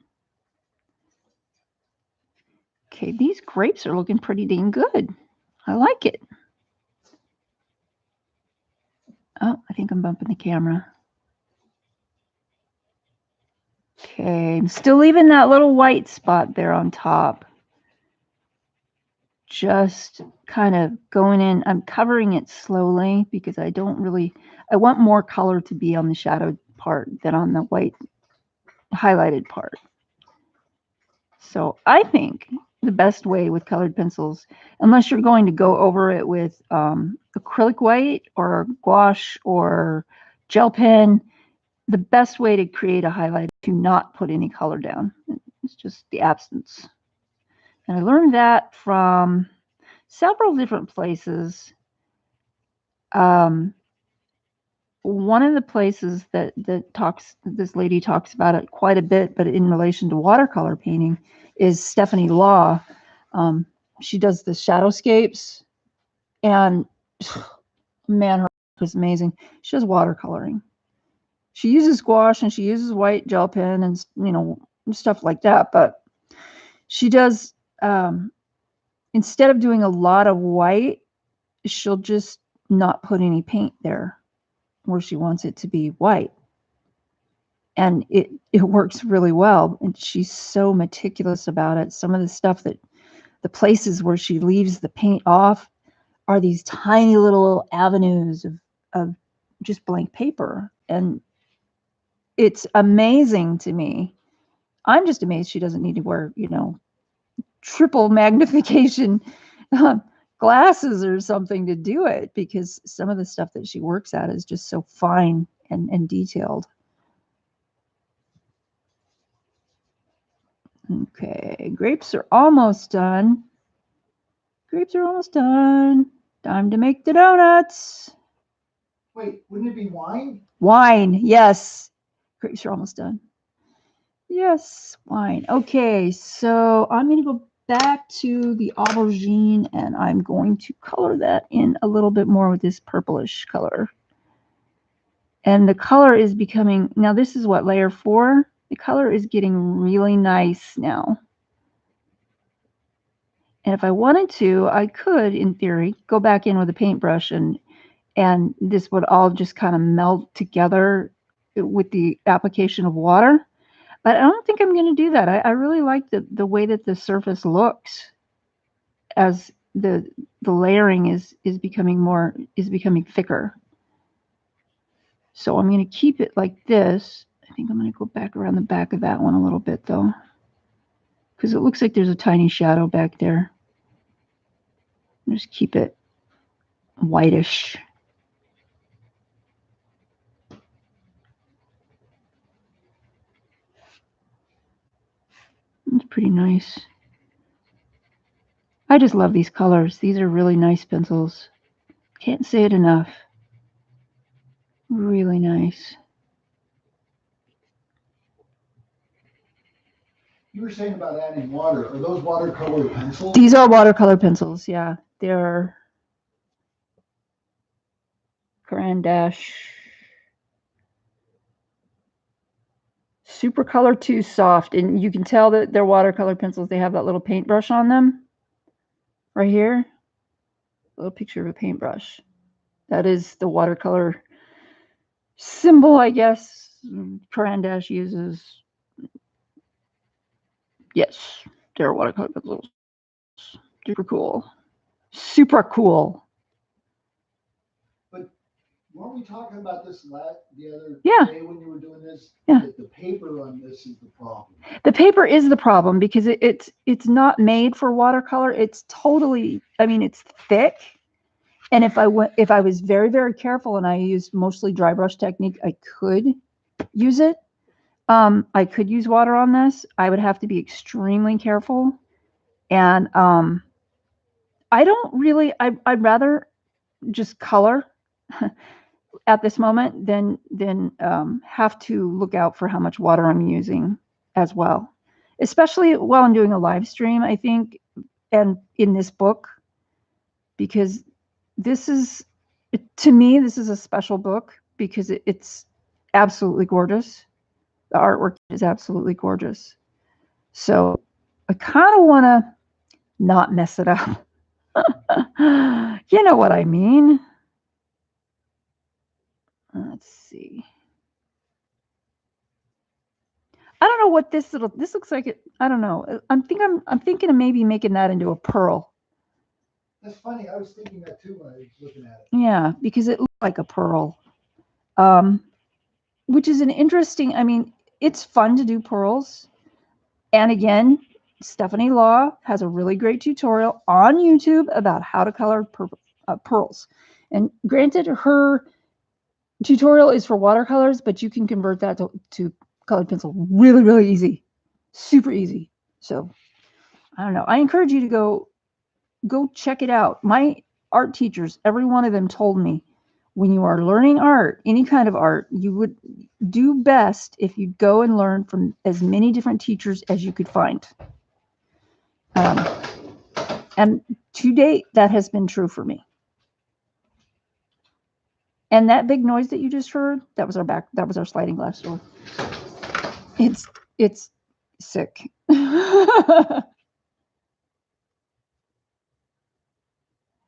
Okay, these grapes are looking pretty dang good. I like it. Oh, I think I'm bumping the camera. Okay, I'm still leaving that little white spot there on top. Just kind of going in. I'm covering it slowly because I want more color to be on the shadowed part than on the white highlighted part. So I think the best way with colored pencils, unless you're going to go over it with acrylic white or gouache or gel pen, the best way to create a highlight is to not put any color down. It's just the absence. And I learned that from several different places. One of the places that this lady talks about it quite a bit, but in relation to watercolor painting, is Stephanie Law. She does the shadowscapes, and man, her work is amazing. She does watercoloring. She uses gouache and she uses white gel pen and stuff like that, but she does instead of doing a lot of white, she'll just not put any paint there where she wants it to be white, and it works really well. And she's so meticulous about it. Some of the stuff the places where she leaves the paint off are these tiny little avenues of just blank paper, and it's amazing to me. I'm just amazed she doesn't need to wear triple magnification glasses or something to do it, because some of the stuff that she works at is just so fine and detailed. Okay, grapes are almost done. Grapes are almost done. Time to make the donuts. Wait, wouldn't it be wine? Wine, yes. Grapes are almost done. Yes, wine. Okay, so I'm going to go back to the aubergine and I'm going to color that in a little bit more with this purplish color. And the color is becoming, now this is what, layer 4? The color is getting really nice now. And if I wanted to, I could, in theory, go back in with a paintbrush and this would all just kind of melt together with the application of water. But I don't think I'm going to do that. I really like the way that the surface looks as the layering is becoming thicker. So I'm going to keep it like this. I think I'm going to go back around the back of that one a little bit though, because it looks like there's a tiny shadow back there. Just keep it whitish. It's pretty nice. I just love these colors. These are really nice pencils. Can't say it enough. Really nice. You were saying about adding water. Are those watercolor pencils? These are watercolor pencils, yeah. They're Grand Dash Super Color 2 Soft. And you can tell that they're watercolor pencils. They have that little paintbrush on them. Right here. A little picture of a paintbrush. That is the watercolor symbol, I guess, Grand Dash uses. Yes, they're watercolor pencils. Super cool. Super cool. But weren't we talking about this the other Yeah. day when you were doing this? Yeah. That the paper on this is the problem. The paper is the problem because it's not made for watercolor. It's totally, I mean, it's thick. And if I was very, very careful and I used mostly dry brush technique, I could use it. I could use water on this. I would have to be extremely careful. And I don't really, I'd rather just color at this moment than have to look out for how much water I'm using as well. Especially while I'm doing a live stream, I think, and in this book, because this is, to me, this is a special book because it's absolutely gorgeous. The artwork is absolutely gorgeous. So I kind of want to not mess it up. You know what I mean? Let's see. I don't know what this looks like. I don't know. I'm thinking of maybe making that into a pearl. That's funny. I was thinking that too when I was looking at it. Yeah, because it looks like a pearl. Which is an interesting, I mean, it's fun to do pearls. And again, Stephanie Law has a really great tutorial on YouTube about how to color pearls. And granted, her tutorial is for watercolors, but you can convert that to colored pencil really, really easy. Super easy. So I don't know. I encourage you to go check it out. My art teachers, every one of them told me, when you are learning art, any kind of art, you would do best if you go and learn from as many different teachers as you could find. And to date, that has been true for me. And that big noise that you just heard, that was our sliding glass door. It's sick.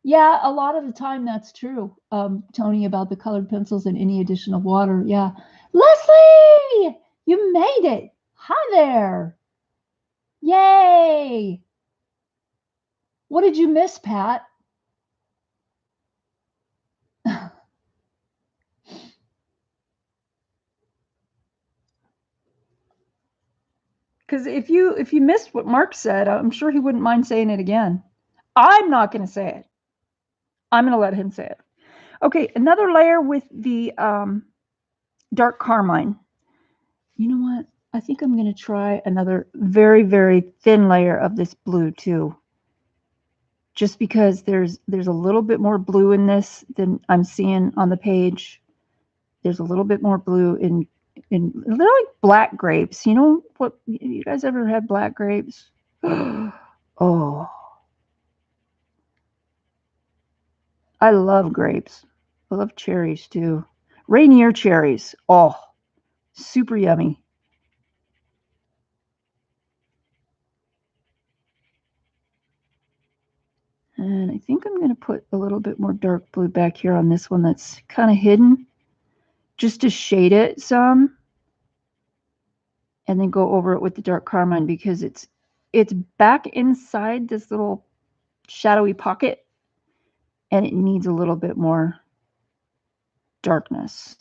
Yeah, a lot of the time that's true, Tony, about the colored pencils and any additional water. Yeah. Leslie, you made it. Hi there. Yay. What did you miss, Pat? Because if you missed what Mark said, I'm sure he wouldn't mind saying it again. I'm not going to say it. I'm going to let him say it. Okay, another layer with the dark carmine. You know what? I think I'm going to try another very, very thin layer of this blue too. just because there's a little bit more blue in this than I'm seeing on the page. There's a little bit more blue in they're like black grapes. You know what? You guys ever had black grapes? Oh, I love grapes. I love cherries too. Rainier cherries. Oh, super yummy. And I think I'm going to put a little bit more dark blue back here on this one that's kind of hidden, just to shade it some. And then go over it with the dark carmine because it's back inside this little shadowy pocket and it needs a little bit more darkness.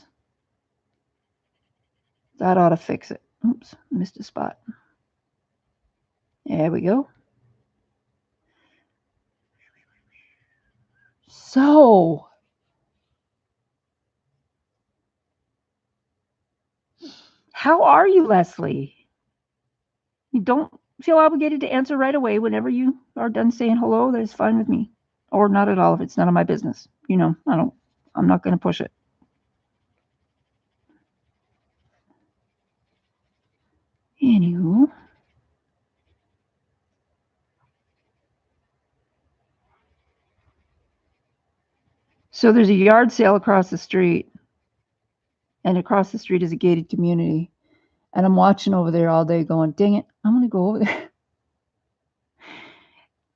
That ought to fix it. Oops, missed a spot. There we go. So, how are you, Leslie? You don't feel obligated to answer right away. Whenever you are done saying hello, that's fine with me. Or not at all if it's none of my business. You know, I'm not going to push it. Anywho. So there's a yard sale across the street. And across the street is a gated community. And I'm watching over there all day going, dang it, I'm going to go over there.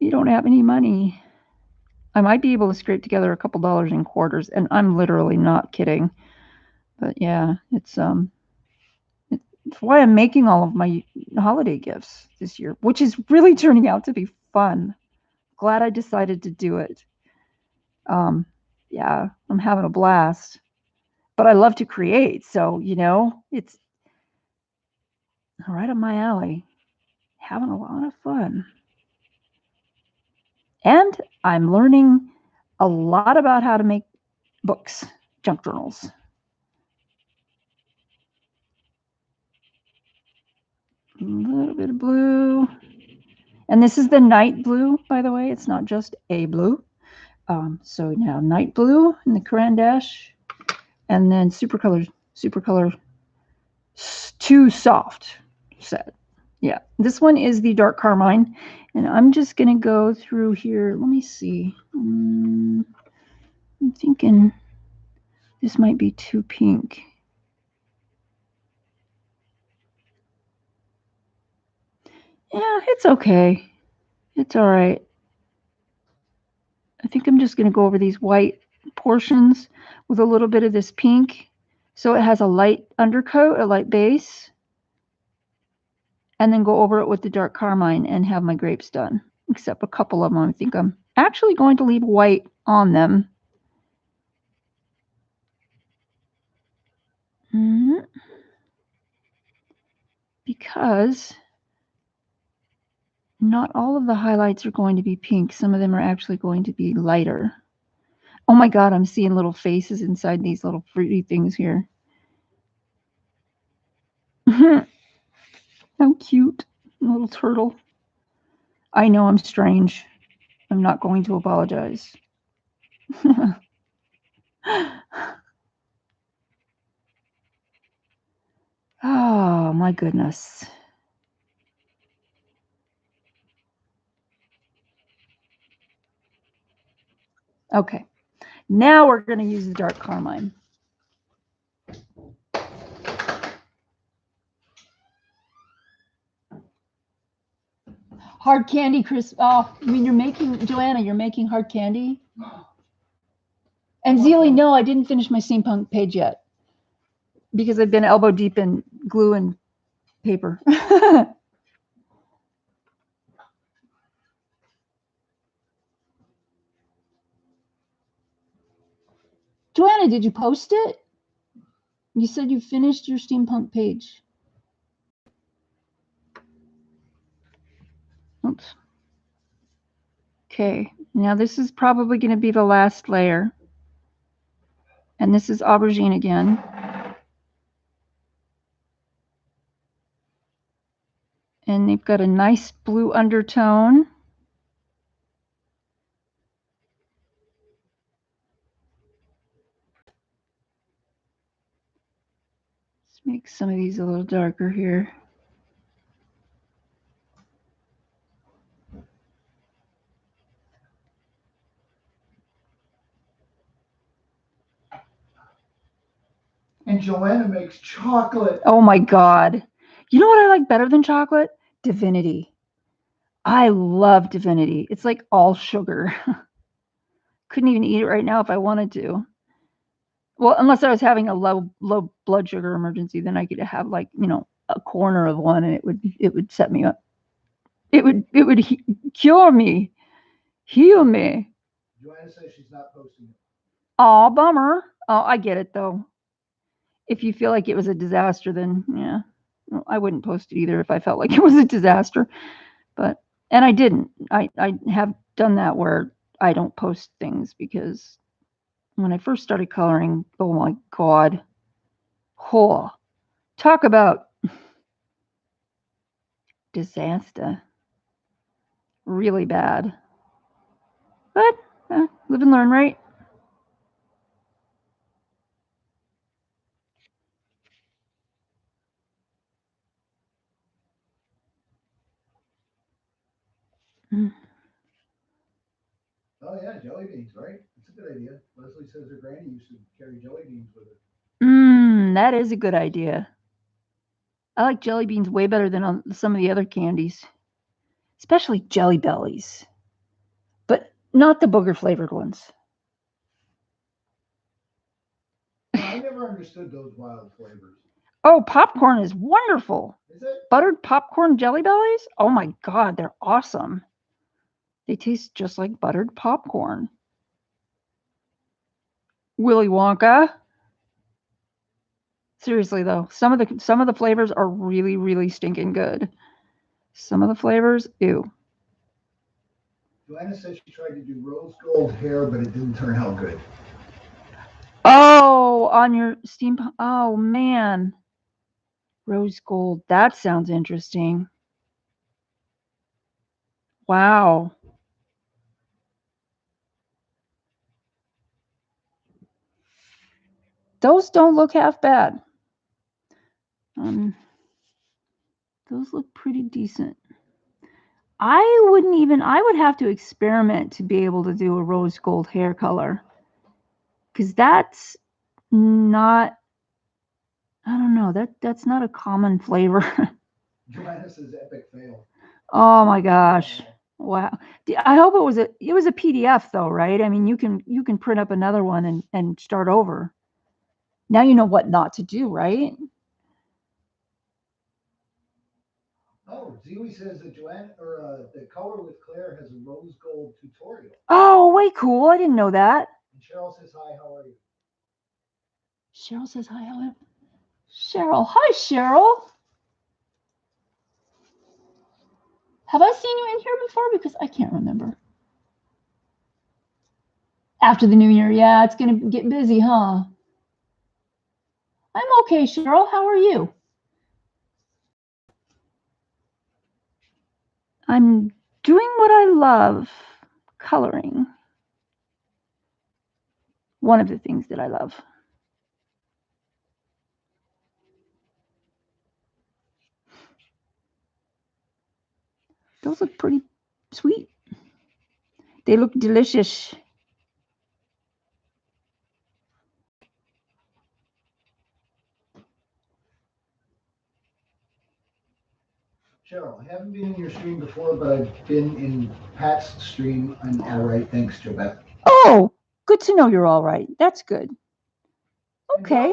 You don't have any money. I might be able to scrape together a couple dollars in quarters, and I'm literally not kidding. But yeah, it's why I'm making all of my holiday gifts this year, which is really turning out to be fun. Glad I decided to do it. Yeah, I'm having a blast. But I love to create, so you know, it's right up my alley. Having a lot of fun. And I'm learning a lot about how to make books, junk journals. A little bit of blue. And this is the night blue, by the way. It's not just a blue. So now night blue in the Caran d'Ache. And then Supercolor 2 soft set. Yeah, this one is the dark carmine. And I'm just going to go through here. Let me see. I'm thinking this might be too pink. Yeah, it's okay. It's all right. I think I'm just going to go over these white portions with a little bit of this pink. So it has a light undercoat, a light base. And then go over it with the dark carmine and have my grapes done. Except a couple of them, I think I'm actually going to leave white on them. Because not all of the highlights are going to be pink. Some of them are actually going to be lighter. Oh my God, I'm seeing little faces inside these little fruity things here. How cute. A little turtle. I know I'm strange. I'm not going to apologize. Oh my goodness. Okay, now we're going to use the dark carmine. Hard candy, Chris. Oh, I mean, you're making, Joanna, you're making hard candy? And Zealy, no, I didn't finish my steampunk page yet because I've been elbow deep in glue and paper. Joanna, did you post it? You said you finished your steampunk page. Oops. Okay, now this is probably going to be the last layer. And this is aubergine again. And they've got a nice blue undertone. Make some of these a little darker here. And Joanna makes chocolate. Oh my God. You know what I like better than chocolate? Divinity. I love Divinity. It's like all sugar. Couldn't even eat it right now if I wanted to. Well, unless I was having a low blood sugar emergency, then I could have, like, you know, a corner of one, and it would set me up. It would cure me, heal me. Joanna says she's not posting it. Aw, bummer. Oh, I get it though. If you feel like it was a disaster, then yeah, well, I wouldn't post it either if I felt like it was a disaster. But and I didn't. I have done that where I don't post things because when I first started coloring, oh my God, oh, talk about disaster. Really bad. But live and learn, right? Oh yeah, jelly beans, right? That's a good idea. Leslie says her granny used to carry jelly beans with her. That is a good idea. I like jelly beans way better than some of the other candies, especially Jelly Bellies, but not the booger flavored ones. I never understood those wild flavors. Oh, popcorn is wonderful. Is it? Buttered popcorn Jelly Bellies? Oh my God, they're awesome. They taste just like buttered popcorn. Willy Wonka. Seriously though, some of the flavors are really, really stinking good. Some of the flavors, ew. Joanna says she tried to do rose gold hair, but it didn't turn out good. Oh, on your steam. Oh man, rose gold. That sounds interesting. Wow. Those don't look half bad. Those look pretty decent. I would have to experiment to be able to do a rose gold hair color. Because that's not, I don't know, that's not a common flavor. Joanna says epic fail. Oh my gosh. Wow. I hope it was a PDF though, right? I mean, you can print up another one and start over. Now you know what not to do, right? Oh, Ziwi says that Joanna or the color with Claire has a rose gold tutorial. Oh, way cool. I didn't know that. And Cheryl says hi. How are you? Cheryl says hi. How are you? Cheryl. Hi, Cheryl. Have I seen you in here before? Because I can't remember. After the new year, yeah, it's going to get busy, huh? I'm okay, Cheryl. How are you? I'm doing what I love, coloring. One of the things that I love. Those look pretty sweet. They look delicious. Cheryl, I haven't been in your stream before, but I've been in Pat's stream. I'm all right. Thanks, Jobette. Oh, good to know you're all right. That's good. Okay.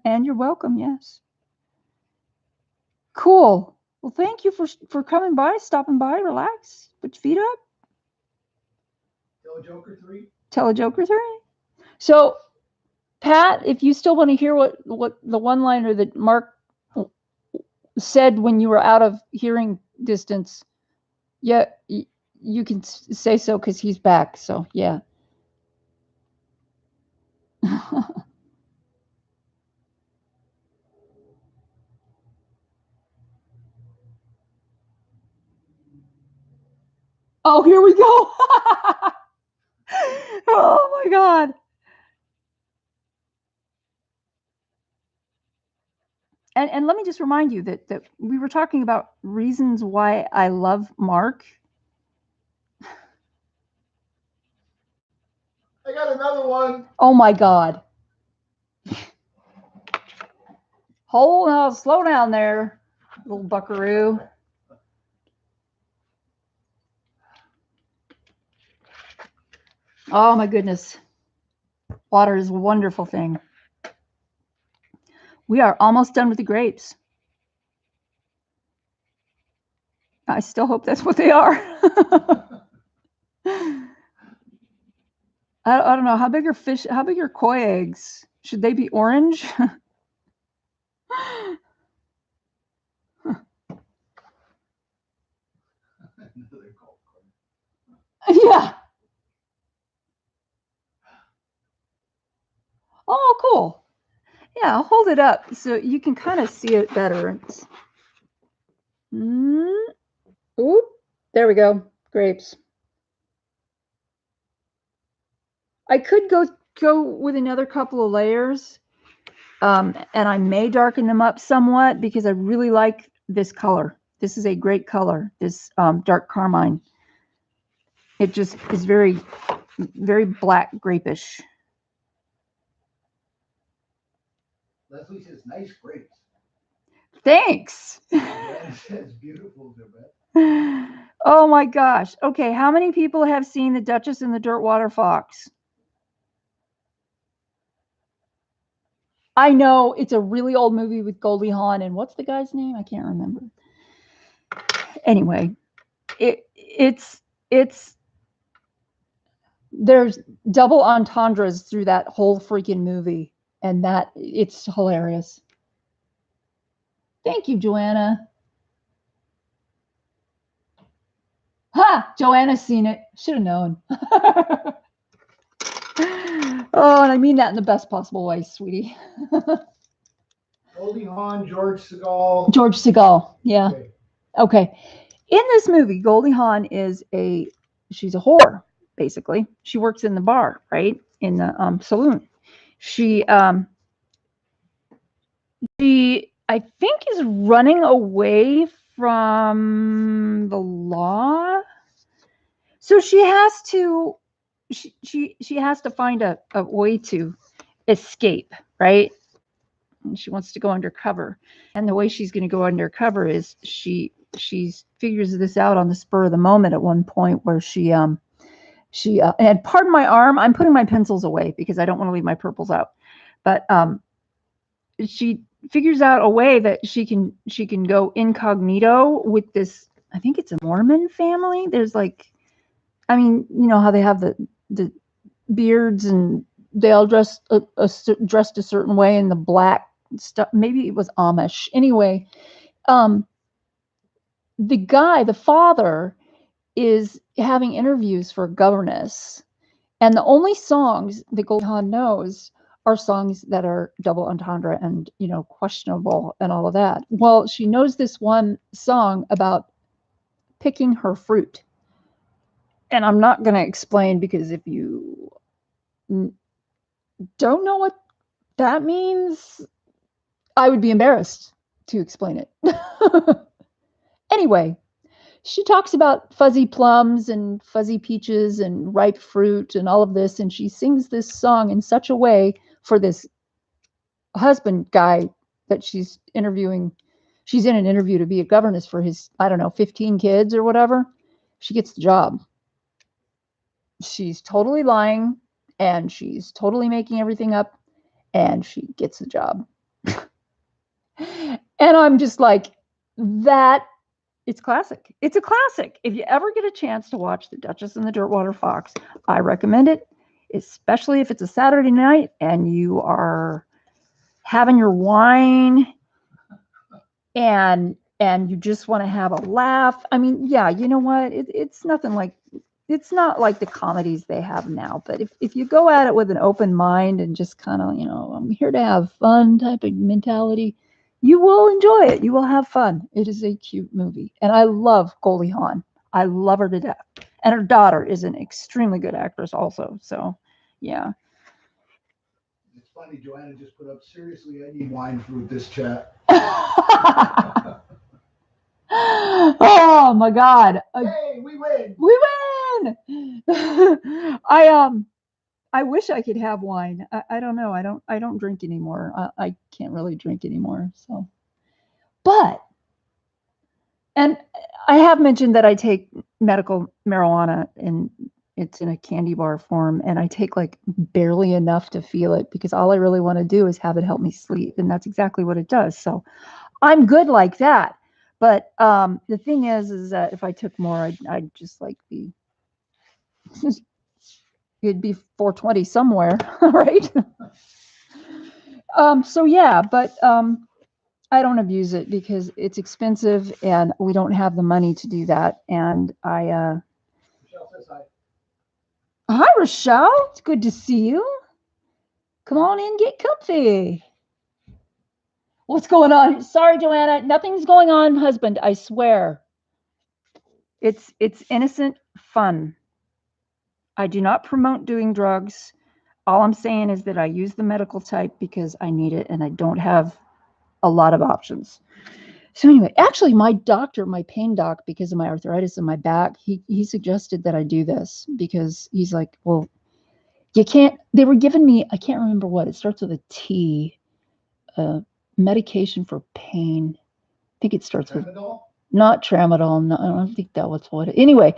And you're welcome, yes. Cool. Well, thank you for coming by, stopping by, relax, put your feet up. Tell a Joker 3. Tell a Joker 3. So, Pat, if you still want to hear what the one-liner that Mark said when you were out of hearing distance, yeah, you can say so because he's back. So, yeah. Oh, here we go. Oh my God. And let me just remind you that we were talking about reasons why I love Mark. I got another one. Oh my God. Hold on, slow down there, little buckaroo. Oh my goodness. Water is a wonderful thing. We are almost done with the grapes. I still hope that's what they are. I don't know. How big are fish? How big are koi eggs? Should they be orange? Yeah. Oh, cool. Yeah, I'll hold it up so you can kind of see it better. Ooh, there we go. Grapes. I could go with another couple of layers, and I may darken them up somewhat because I really like this color. This is a great color, this dark carmine. It just is very, very black grapish. Leslie says, nice grapes. Thanks. Joanna says, beautiful, Tibet. Oh my gosh. Okay, how many people have seen The Duchess and the Dirtwater Fox? I know it's a really old movie with Goldie Hawn and what's the guy's name? I can't remember. Anyway, it's there's double entendres through that whole freaking movie, and that it's hilarious. Thank you, Joanna. Ha! Joanna's seen it. Should have known. Oh, and I mean that in the best possible way, sweetie. Goldie Hawn, George Segal. George Segal, yeah. Okay. In this movie, Goldie Hawn she's a whore, basically. She works in the bar, right? In the saloon. She I think is running away from the law. So she has to she has to find a way to escape, right? And she wants to go undercover. And the way she's going to go undercover is she figures this out on the spur of the moment at one point where she and pardon my arm, I'm putting my pencils away because I don't want to leave my purples out. But she figures out a way that she can go incognito with this, I think it's a Mormon family. There's like, I mean, you know how they have the beards and they all dressed a certain way in the black stuff. Maybe it was Amish. Anyway, the father is having interviews for governess, and the only songs that Goldie Hawn knows are songs that are double entendre and, you know, questionable and all of that. Well, she knows this one song about picking her fruit. And I'm not going to explain because if you don't know what that means, I would be embarrassed to explain it. Anyway, she talks about fuzzy plums and fuzzy peaches and ripe fruit and all of this. And she sings this song in such a way for this husband guy that she's interviewing. She's in an interview to be a governess for his, I don't know, 15 kids or whatever. She gets the job. She's totally lying and she's totally making everything up and she gets the job. And I'm just like, that it's classic. It's a classic. If you ever get a chance to watch The Duchess and the Dirtwater Fox, I recommend it, especially if it's a Saturday night and you are having your wine and you just want to have a laugh. I mean, yeah, you know what? It's nothing like, it's not like the comedies they have now, but if you go at it with an open mind and just kind of, you know, I'm here to have fun type of mentality, you will enjoy it. You will have fun. It is a cute movie. And I love Goldie Hawn. I love her to death. And her daughter is an extremely good actress also. So, yeah. It's funny, Joanna just put up, seriously, I need wine for this chat. Oh my God. Hey, we win. We win. I wish I could have wine. I don't know. I don't drink anymore. I can't really drink anymore. So, but and I have mentioned that I take medical marijuana and it's in a candy bar form, and I take like barely enough to feel it because all I really want to do is have it help me sleep, and that's exactly what it does. So I'm good like that. But the thing is that if I took more, I'd just like be it'd be 420 somewhere, right? So yeah, but I don't abuse it because it's expensive and we don't have the money to do that. And Michelle says hi. hi Rochelle, it's good to see you. Come on in, get comfy. What's going on? Sorry, Joanna, nothing's going on, husband. I swear. It's innocent fun. I do not promote doing drugs. All I'm saying is that I use the medical type because I need it and I don't have a lot of options. So anyway, actually my doctor, my pain doc, because of my arthritis in my back, he suggested that I do this because he's like, well, you can't, they were giving me, I can't remember what, it starts with a T, medication for pain. I think it starts with, not tramadol. No, I don't think that was what it, anyway,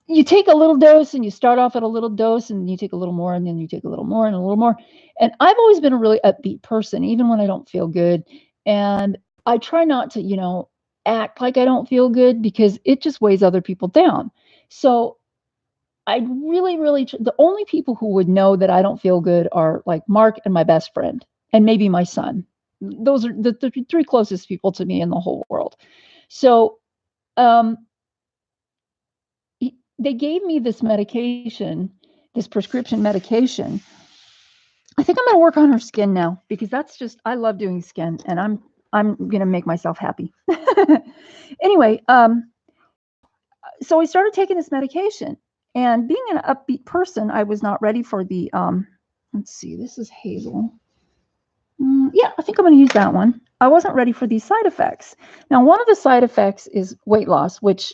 you take a little dose and you start off at a little dose and you take a little more and then you take a little more and a little more. And I've always been a really upbeat person, even when I don't feel good. And I try not to, act like I don't feel good because it just weighs other people down. So I really, really, the only people who would know that I don't feel good are like Mark and my best friend and maybe my son. Those are the three closest people to me in the whole world. So, um, they gave me this medication, this prescription medication. I think I'm going to work on her skin now because that's just, I love doing skin and I'm going to make myself happy. Anyway, so I started taking this medication and being an upbeat person, I was not ready for the, let's see, this is Hazel. Yeah, I think I'm going to use that one. I wasn't ready for these side effects. Now, one of the side effects is weight loss, which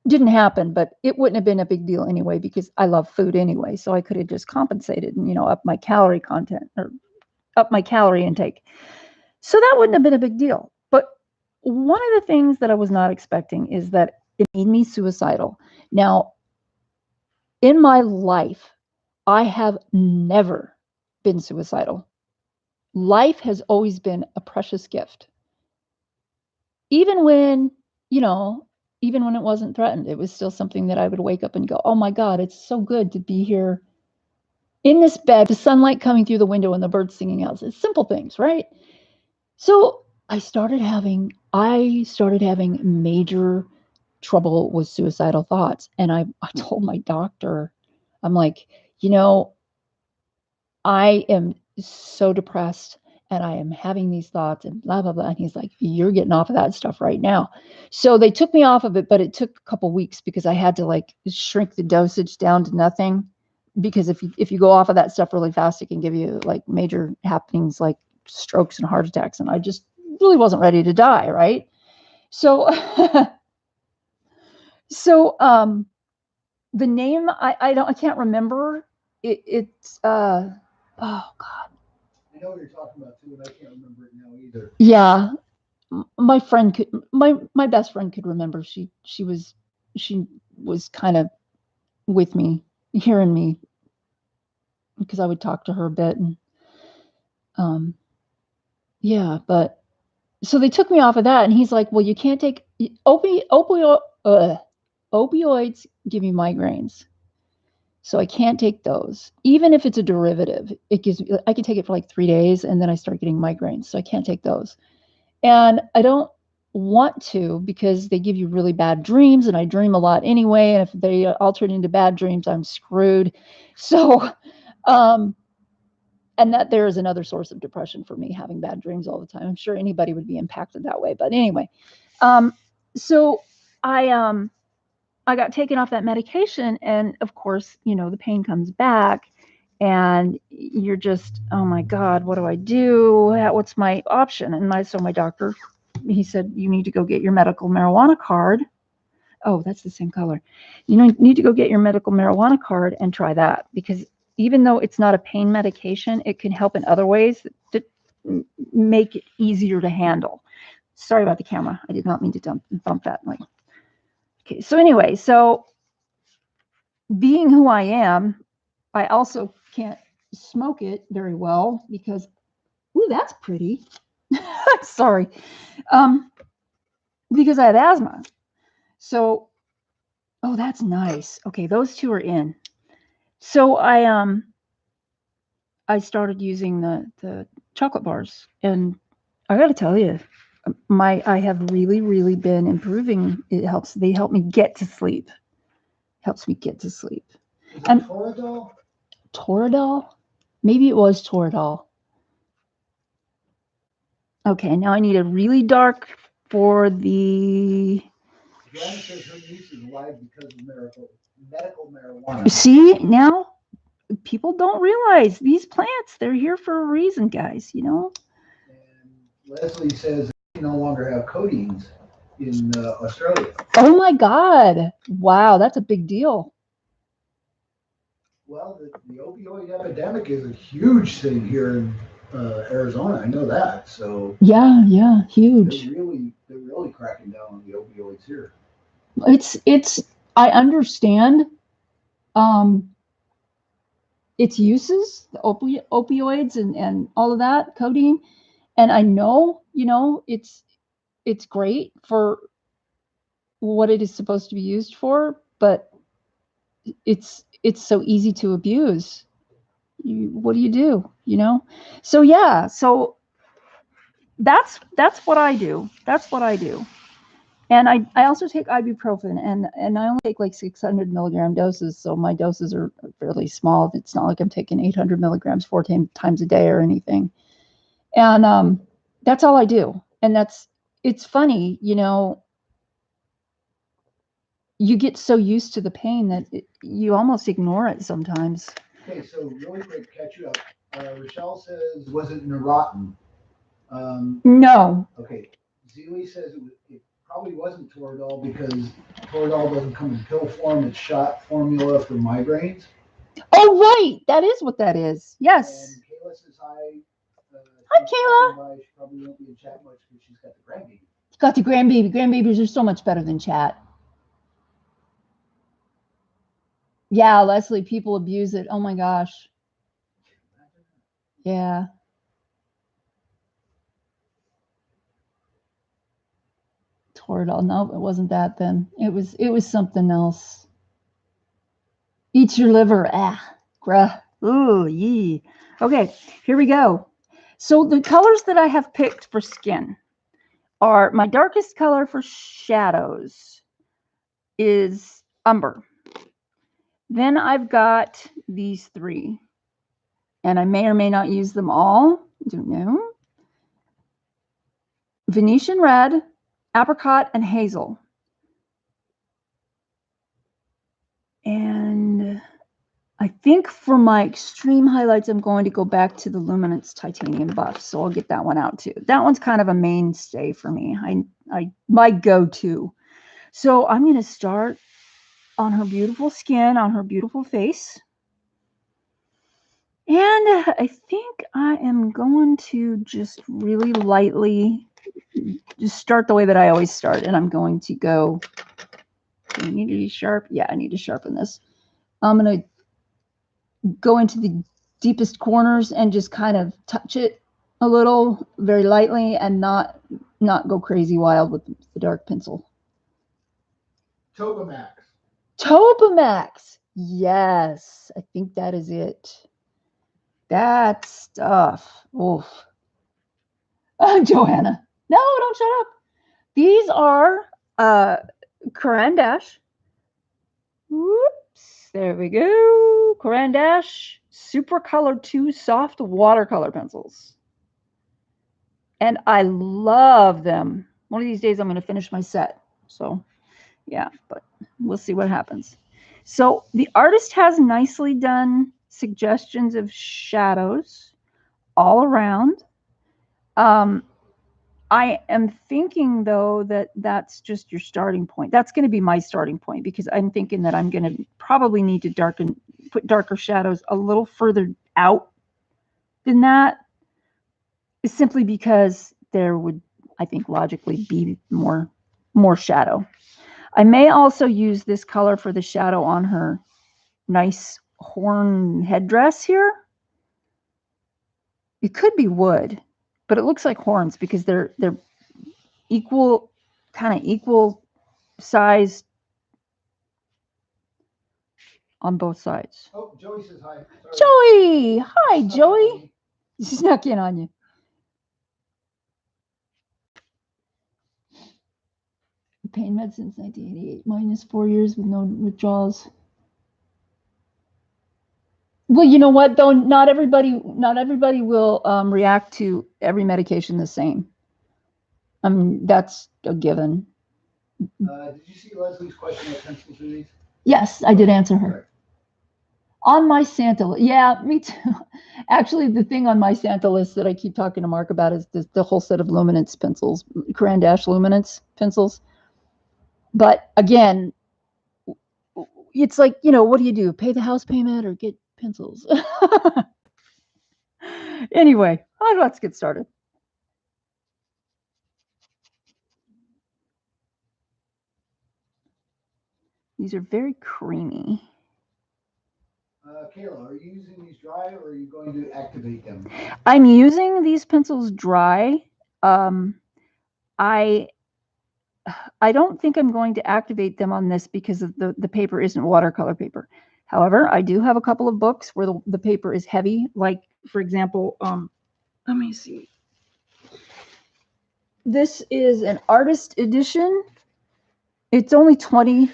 didn't happen, but it wouldn't have been a big deal anyway because I love food anyway. So I could have just compensated and, up my calorie content or up my calorie intake. So that wouldn't have been a big deal. But one of the things that I was not expecting is that it made me suicidal. Now, in my life, I have never been suicidal. Life has always been a precious gift. Even when, you know, even when it wasn't threatened, it was still something that I would wake up and go, oh my God, it's so good to be here in this bed, the sunlight coming through the window and the birds singing out. It's simple things, right? So I started having major trouble with suicidal thoughts. And I told my doctor, I'm like, I am so depressed and I am having these thoughts and blah, blah, blah. And he's like, you're getting off of that stuff right now. So they took me off of it, but it took a couple weeks because I had to like shrink the dosage down to nothing. Because if you go off of that stuff really fast, it can give you like major happenings like strokes and heart attacks. And I just really wasn't ready to die. Right. So, the name, I can't remember it's, oh God. I know what you're talking about too, and I can't remember it now either. Yeah, my friend could, my best friend could remember. She was kind of with me, hearing me because I would talk to her a bit, and yeah. But so they took me off of that, and he's like, "Well, you can't take opioids. Give me migraines." So I can't take those, even if it's a derivative. It gives me, I can take it for like 3 days, and then I start getting migraines. So I can't take those. And I don't want to because they give you really bad dreams, and I dream a lot anyway. And if they alter it into bad dreams, I'm screwed. So, and that there is another source of depression for me, having bad dreams all the time. I'm sure anybody would be impacted that way. But anyway, so I got taken off that medication, and of course, the pain comes back. and you're just, oh my God, what do I do? What's my option? And my doctor, he said, you need to go get your medical marijuana card. Oh, that's the same color. You need to go get your medical marijuana card and try that, because even though it's not a pain medication, it can help in other ways that make it easier to handle. Sorry about the camera. I did not mean to bump that. Okay, so anyway, so being who I am, I also can't smoke it very well because, ooh, that's pretty. Sorry. Because I have asthma. So, oh, that's nice. Okay, those two are in. So I started using the chocolate bars, and I got to tell you, I have really been improving. They help me get to sleep. Helps me get to sleep. Is it Toradol? Toradol? Maybe it was Toradol. Okay, now I need a really dark for the. Joanna says her niece is alive because of medical marijuana. See, now people don't realize these plants, they're here for a reason, guys, you know? And Leslie says they no longer have codeines in Australia. Oh my God. Wow, that's a big deal. Well, the opioid epidemic is a huge thing here in Arizona. I know that. So yeah, huge. They're really cracking down on the opioids here. It's I understand its uses, the opioids and all of that, codeine, and I know, it's great for what it is supposed to be used for, but it's so easy to abuse. What do you do? So yeah, so that's what I do. That's what I do. And I also take ibuprofen, and I only take like 600 milligram doses, so my doses are fairly small. It's not like I'm taking 800 milligrams 4 times a day or anything. And that's all I do. And it's funny, you get so used to the pain that you almost ignore it sometimes. Okay, so really quick, catch you up. Rochelle says, was it Neurontin? No. Okay. Zelie says it probably wasn't Toradol because Toradol doesn't come in pill form. It's shot formula for migraines. Oh, right. That is what that is. Yes. And Kayla says hi. Hi, Kayla. She probably won't be in chat much because she's got the grandbaby. Got the grandbaby. Grandbabies are so much better than chat. Yeah, Leslie, people abuse it. Oh my gosh. Yeah. Toradol. No, it wasn't that then. It was something else. Eat your liver. Ah, grah. Ooh, yee. Okay, here we go. So the colors that I have picked for skin are, my darkest color for shadows is umber. Then I've got these three, and I may or may not use them all. Don't know. Venetian red, apricot, and hazel. And I think for my extreme highlights, I'm going to go back to the Luminance Titanium Buff. So I'll get that one out too. That one's kind of a mainstay for me. My go-to. So I'm going to start on her beautiful skin, on her beautiful face. And I think I am going to just really lightly just start the way that I always start. And I'm going to go, do I need to be sharp? Yeah, I need to sharpen this. I'm going to go into the deepest corners and just kind of touch it a little, very lightly, and not go crazy wild with the dark pencil. Topamax. Topamax. Yes, I think that is it. That stuff. Oof. Joanna. No, don't shut up. These are Caran d'Ache. Whoops. There we go. Caran d'Ache Super Color 2 Soft Watercolor Pencils. And I love them. One of these days I'm going to finish my set. So, yeah, but we'll see what happens. So the artist has nicely done suggestions of shadows all around. I am thinking, though, that that's just your starting point. That's going to be my starting point, because I'm thinking that I'm going to probably need to put darker shadows a little further out than that, simply because there would, I think, logically be more shadow. I may also use this color for the shadow on her nice horn headdress here. It could be wood, but it looks like horns because they're equal, kind of equal size on both sides. Oh, Joey says hi. Joey! Sorry. Hi, Joey. She snuck in on you. Pain med since 1988, minus 4 years with no withdrawals. Well, you know what, though? Not everybody will react to every medication the same. That's a given. Did you see Leslie's question about pencils through these? Yes, I did answer her. Right. On my Santa list, yeah, me too. Actually, the thing on my Santa list that I keep talking to Mark about is the whole set of luminance pencils, Caran d'Ache luminance pencils. But again, it's like, what do you do? Pay the house payment or get pencils? Anyway, let's get started. These are very creamy. Kayla, are you using these dry or are you going to activate them? I'm using these pencils dry. I don't think I'm going to activate them on this because of the paper isn't watercolor paper. However, I do have a couple of books where the paper is heavy. Like, for example, let me see. This is an artist edition. It's only 20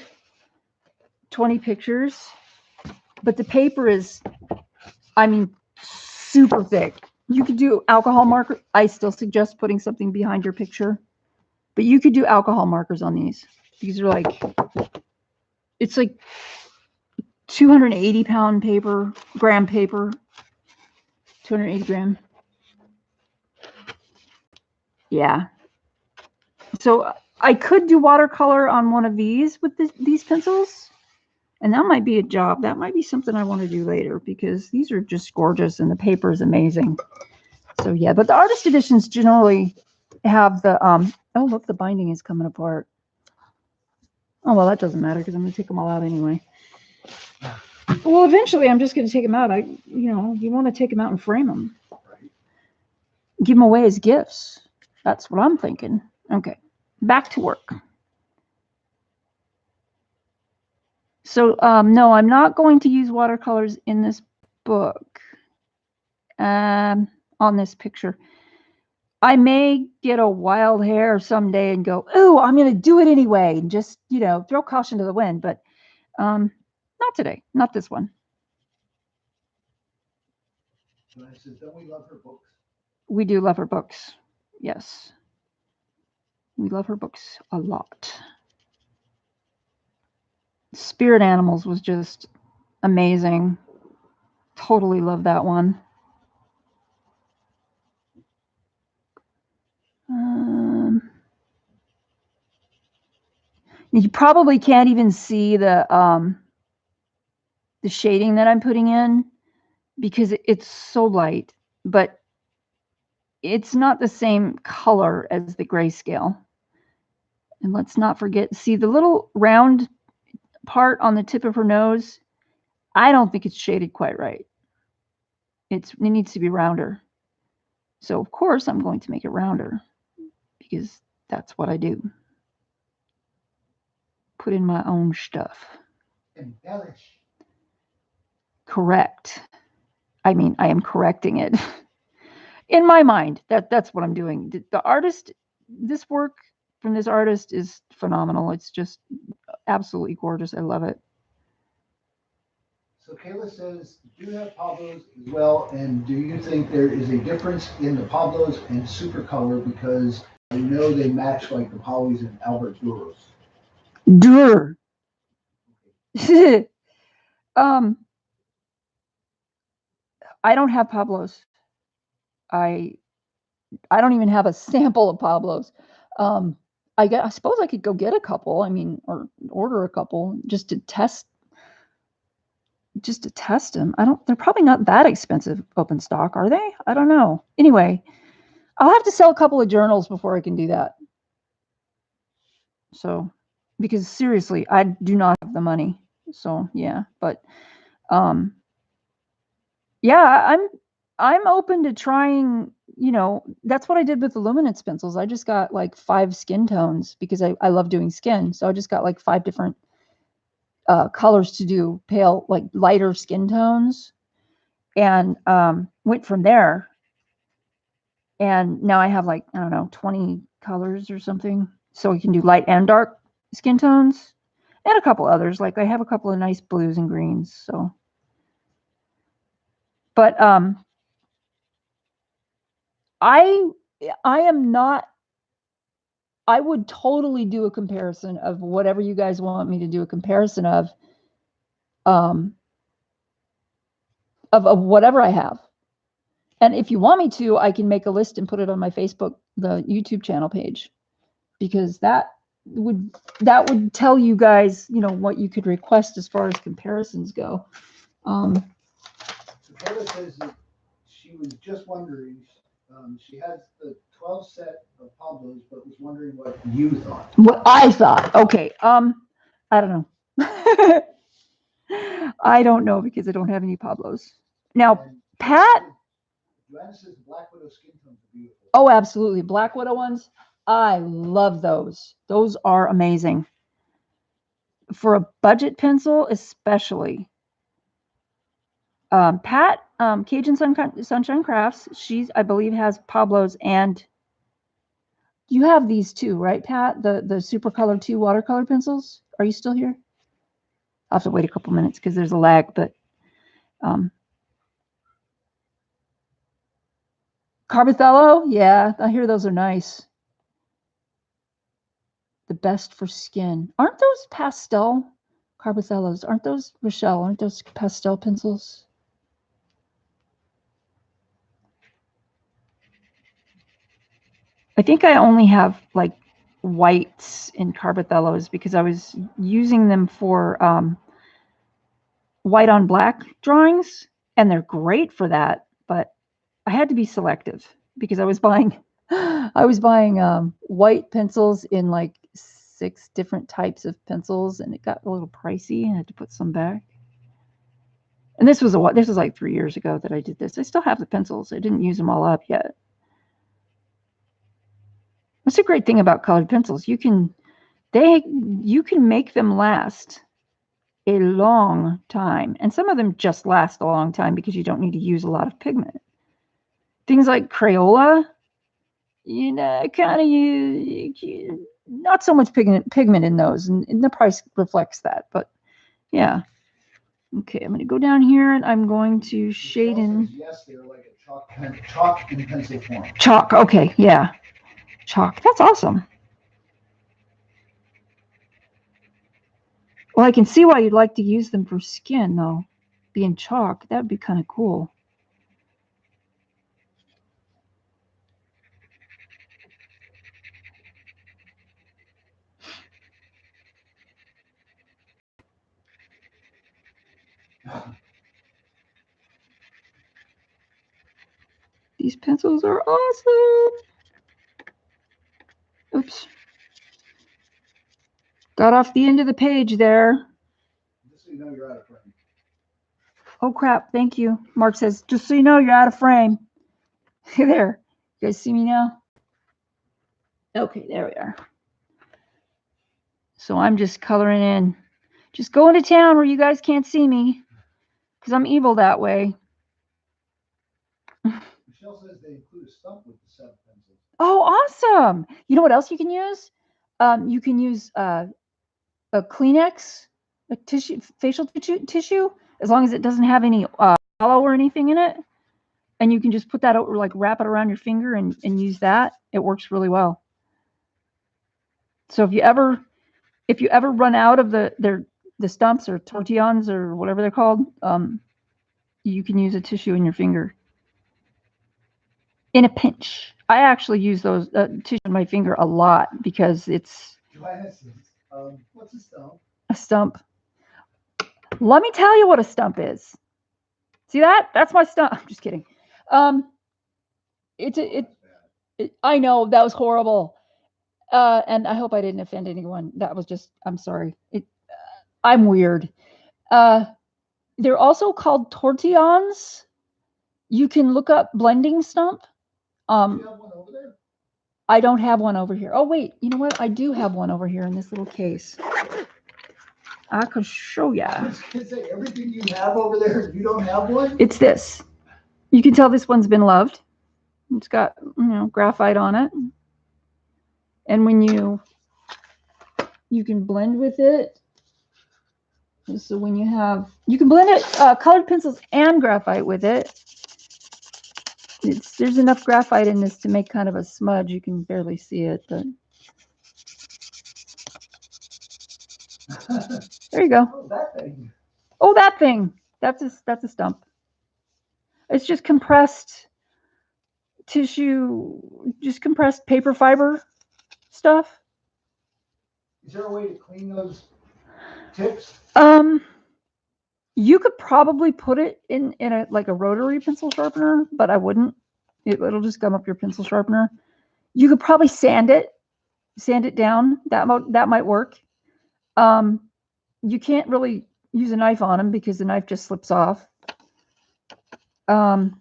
pictures, but the paper is, super thick. You could do alcohol marker. I still suggest putting something behind your picture, but you could do alcohol markers on these. These are it's like 280 gram paper, 280 gram. Yeah. So I could do watercolor on one of these with these pencils, and that might be a job. That might be something I want to do later, because these are just gorgeous and the paper is amazing. So yeah, but the artist editions generally have the, oh, look, the binding is coming apart. Oh, well, that doesn't matter because I'm going to take them all out anyway. Well, eventually I'm just going to take them out. You want to take them out and frame them. Give them away as gifts. That's what I'm thinking. Okay, back to work. So, no, I'm not going to use watercolors in this book, on this picture. I may get a wild hair someday and go, oh, I'm going to do it anyway, and just, throw caution to the wind. But not today, not this one. Don't we love her books? We do love her books. Yes. We love her books a lot. Spirit Animals was just amazing. Totally love that one. You probably can't even see the shading that I'm putting in because it's so light, but it's not the same color as the grayscale. And let's not forget, see the little round part on the tip of her nose? I don't think it's shaded quite right. It needs to be rounder. So of course I'm going to make it rounder because that's what I do. Put in my own stuff. Embellish. Correct. I am correcting it. In my mind, that's what I'm doing. The artist, this work from this artist is phenomenal. It's just absolutely gorgeous. I love it. So Kayla says, do you have Pablos as well? And do you think there is a difference in the Pablos and Supercolor? Because I know they match like the Polys and Albert Duros. Dur. I don't have Pablo's. I don't even have a sample of Pablo's. I suppose I could go get a couple. I mean, or order a couple just to test them. They're probably not that expensive open stock, are they? I don't know. Anyway, I'll have to sell a couple of journals before I can do that. So, because seriously, I do not have the money. So, yeah, but yeah, I'm open to trying, that's what I did with the luminance pencils. I just got like 5 skin tones because I love doing skin. So I just got like 5 different colors to do pale, like lighter skin tones, and went from there. And now I have like, I don't know, 20 colors or something. So you can do light and dark skin tones and a couple others. Like I have a couple of nice blues and greens. So, but I am not, I would totally do a comparison of whatever you guys want me to do a comparison of whatever I have. And if you want me to, I can make a list and put it on my Facebook, the YouTube channel page, because that would tell you guys, what you could request as far as comparisons go. Dakota says that she was just wondering, she has the 12 set of Pablo's, but was wondering what you thought. What I thought. Okay. I don't know. I don't know because I don't have any Pablo's. Now, And Pat. Joanna says Black Widow skin tones are beautiful. Oh, absolutely. Black Widow ones. I love those. Those are amazing. For a budget pencil, especially. Pat, Cajun Sunshine Crafts, I believe, has Pablo's, and you have these too, right, Pat? The Super Color 2 watercolor pencils. Are you still here? I'll have to wait a couple minutes because there's a lag, but Carbothello, yeah, I hear those are nice. The best for skin. Aren't those pastel Carbothellos? Aren't those, Rochelle, aren't those pastel pencils? I think I only have like whites in Carbothellos because I was using them for white on black drawings, and they're great for that, but I had to be selective because I was buying white pencils in like 6 different types of pencils, and it got a little pricey and I had to put some back. And this was like 3 years ago that I did this. I still have the pencils. I didn't use them all up yet. That's a great thing about colored pencils. You can make them last a long time, and some of them just last a long time because you don't need to use a lot of pigment. Things like Crayola, kind of not so much pigment in those, and the price reflects that. But yeah, okay, I'm going to go down here and I'm going to shade in. Yes, they're like a chalk in pencil form. Chalk, okay, yeah, chalk. That's awesome. Well, I can see why you'd like to use them for skin, though. Being chalk, that would be kind of cool. These pencils are awesome. Oops. Got off the end of the page there. Just so you know, you're out of frame. Oh, crap. Thank you. Mark says, just so you know, you're out of frame. Hey there. You guys see me now? Okay, there we are. So I'm just coloring in. Just going to town where you guys can't see me because I'm evil that way. Michelle says they include a stump with the 7 pencils. Oh, awesome. You know what else you can use? You can use a Kleenex, a tissue, facial tissue, as long as it doesn't have any hollow or anything in it. And you can just put that over, like wrap it around your finger and use that. It works really well. So if you ever run out of the stumps or tortillons or whatever they're called, you can use a tissue in your finger. In a pinch. I actually use those tissue in my finger a lot because it's What's a stump? a stump. Let me tell you what a stump is. See that? That's my stump. I'm just kidding. I know that was horrible. And I hope I didn't offend anyone. That was just, I'm sorry. I'm weird. They're also called tortillons. You can look up blending stump. Do you have one over there? I don't have one over here. Oh, wait. You know what? I do have one over here in this little case. I could show ya. I was going to say, everything you have over there, you don't have one? It's this. You can tell this one's been loved. It's got, graphite on it. And when you can blend with it. So when you can blend it, colored pencils and graphite with it. There's enough graphite in this to make kind of a smudge. You can barely see it, but there you go. Oh, that thing. Oh, that thing. That's a stump. It's just compressed tissue, just compressed paper fiber stuff. Is there a way to clean those tips? You could probably put it in a rotary pencil sharpener, but I wouldn't. It'll just gum up your pencil sharpener. You could probably sand it down. That might work. You can't really use a knife on them because the knife just slips off. I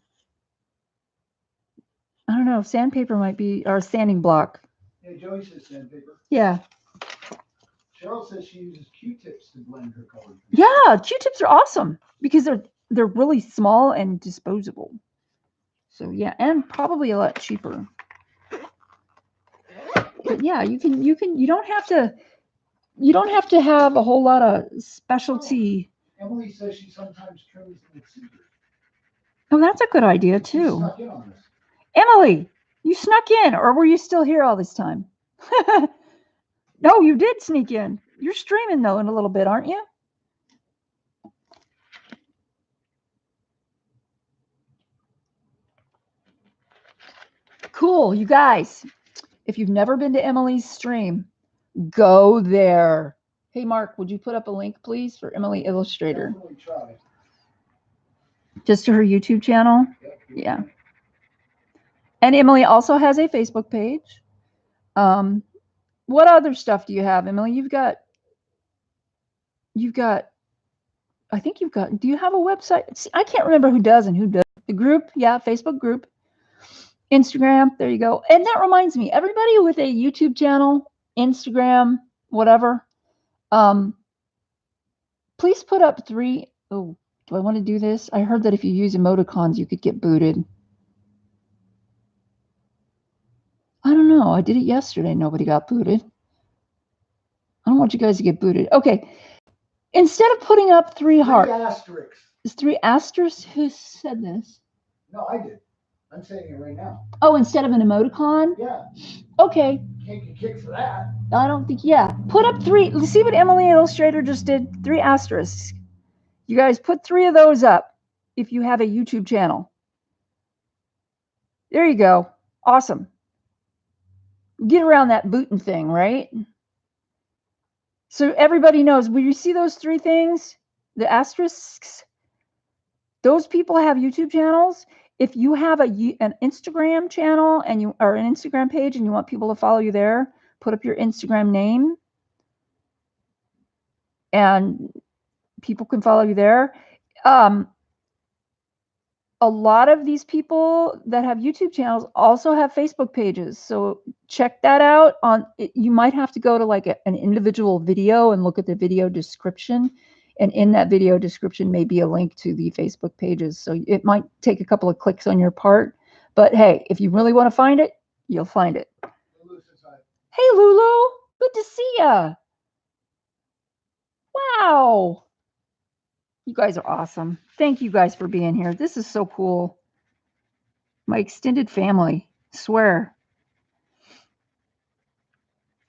don't know. Sandpaper might be, or a sanding block. Yeah, Joey says sandpaper. Yeah. Cheryl says she uses Q-tips to blend her colors. Yeah, Q-tips are awesome because they're really small and disposable. So yeah, and probably a lot cheaper. But yeah, you don't have to have a whole lot of specialty. Oh, Emily says she sometimes trims the scissors. Oh, that's a good idea too. She snuck in on us. Emily, you snuck in, or were you still here all this time? No, you did sneak in. You're streaming though in a little bit, aren't you? Cool, you guys. If you've never been to Emily's stream, go there. Hey, Mark, would you put up a link, please, for Emily Illustrator? Definitely try. Just to her YouTube channel? Yeah. And Emily also has a Facebook page. What other stuff do you have, Emily? You've got, I think do you have a website? See, I can't remember who does and who doesn't. The group, yeah, Facebook group. Instagram, there you go. And that reminds me, everybody with a YouTube channel, Instagram, whatever, please put up 3. Oh, do I want to do this? I heard that if you use emoticons, you could get booted. I don't know. I did it yesterday. Nobody got booted. I don't want you guys to get booted. Okay. Instead of putting up 3 hearts. 3 asterisks. Is 3 asterisks? Who said this? No, I did. I'm saying it right now. Oh, instead of an emoticon? Yeah. Okay. Can't get kicked for that. I don't think, yeah. Put up 3. Let's see what Emily Illustrator just did. 3 asterisks. You guys put 3 of those up if you have a YouTube channel. There you go. Awesome. Get around that booting thing, right? So everybody knows, when you see those 3 things, the asterisks, those people have YouTube channels. If you have an Instagram channel or an Instagram page and you want people to follow you there, put up your Instagram name and people can follow you there. A lot of these people that have YouTube channels also have Facebook pages. So check that out. You might have to go to like an individual video and look at the video description. And in that video description may be a link to the Facebook pages. So it might take a couple of clicks on your part. But hey, if you really want to find it, you'll find it. Hey, Lulu. Good to see ya. Wow. You guys are awesome. Thank you guys for being here. This is so cool. My extended family, swear.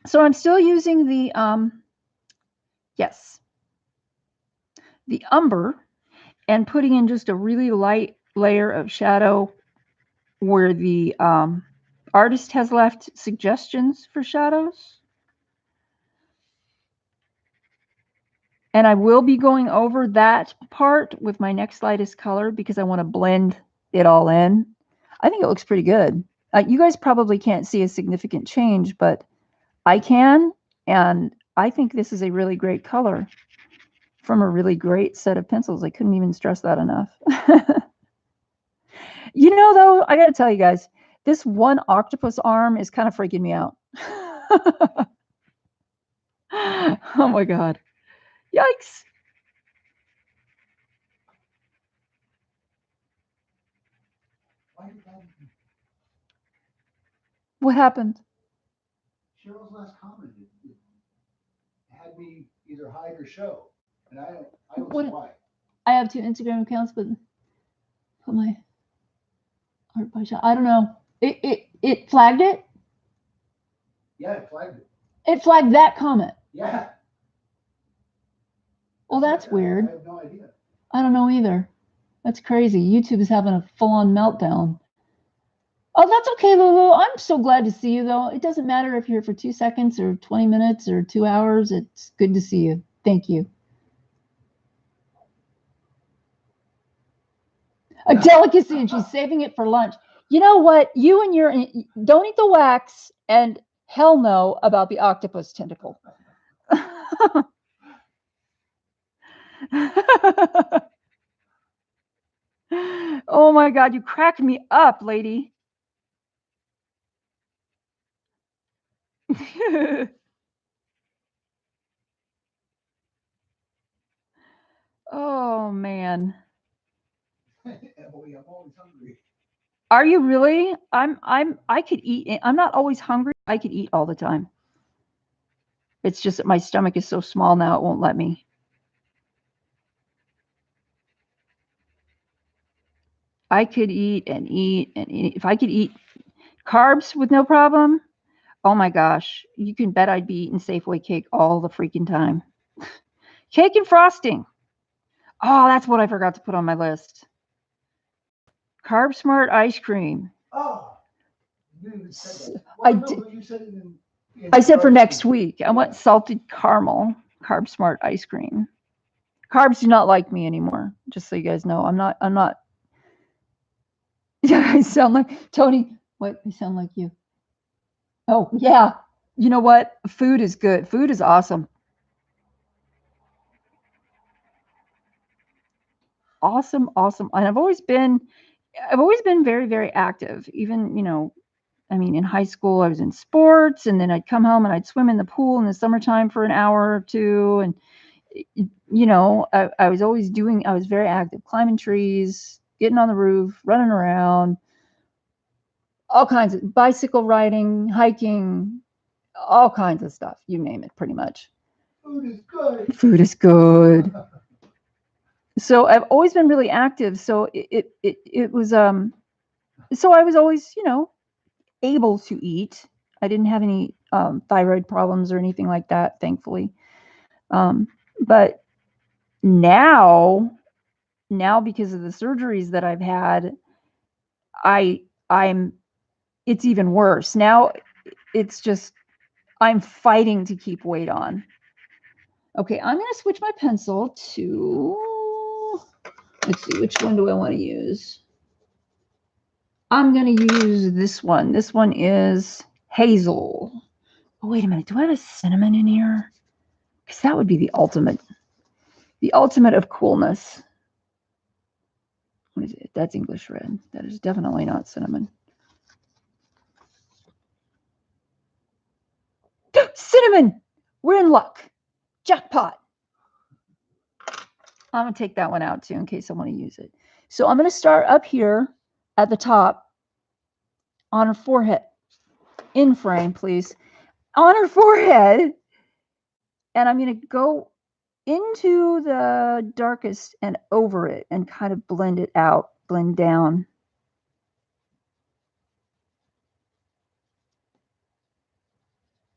So I'm still using the, the umber. and putting in just a really light layer of shadow where the artist has left suggestions for shadows. And I will be going over that part with my next lightest color because I want to blend it all in. I think it looks pretty good. You guys probably can't see a significant change, but I can. And I think this is a really great color from a really great set of pencils. I couldn't even stress that enough. You know, though, I got to tell you guys, this one octopus arm is kind of freaking me out. Oh my God. Yikes. What happened? Cheryl's last comment had me either hide or show, and I don't see why. I have 2 Instagram accounts, but put my art by shot. I don't know. It flagged it. Yeah, it flagged it. It flagged that comment. Yeah. Well, that's weird. I have no idea. I don't know either. That's crazy. YouTube is having a full-on meltdown. Oh, that's okay, Lulu. I'm so glad to see you, though. It doesn't matter if you're here for 2 seconds or 20 minutes or 2 hours. It's good to see you. Thank you. A delicacy, and she's saving it for lunch. You know what? You and your don't eat the wax, and hell no about the octopus tentacle. Oh my God, you cracked me up, lady. Oh man. Emily, I'm always hungry. Are you really? I could eat. I'm not always hungry. I could eat all the time. It's just that my stomach is so small now it won't let me. I could eat and eat and eat. If I could eat carbs with no problem, oh my gosh, you can bet I'd be eating Safeway cake all the freaking time. Cake and frosting. Oh, that's what I forgot to put on my list. Carb Smart ice cream. Oh, you even said that. I Well, no, did. but you said it in I said for next week. week. I want salted caramel Carb Smart ice cream. Carbs do not like me anymore. Just so you guys know, I'm not. Yeah, I sound like Tony. What? I sound like you. Oh yeah. You know what? Food is good. Food is awesome. Awesome, awesome. And I've always been very, very active. Even, I mean, in high school, I was in sports, and then I'd come home and I'd swim in the pool in the summertime for an hour or two. And, I was always I was very active, climbing trees, getting on the roof, running around, all kinds of bicycle riding, hiking, all kinds of stuff. You name it, pretty much. Food is good. Food is good. So I've always been really active. So it was, so I was always, able to eat. I didn't have any thyroid problems or anything like that, thankfully. But now because of the surgeries that I've had, it's even worse. Now it's just, I'm fighting to keep weight on. Okay, I'm going to switch my pencil to, let's see, which one do I want to use? I'm going to use this one. This one is Hazel. Oh, wait a minute. Do I have a cinnamon in here? Because that would be the ultimate of coolness. What is it? That's English red. That is definitely not cinnamon. Cinnamon! We're in luck. Jackpot. I'm going to take that one out too in case I want to use it. So I'm going to start up here at the top on her forehead. In frame, please. On her forehead. And I'm going to go into the darkest and over it and kind of blend it out, blend down.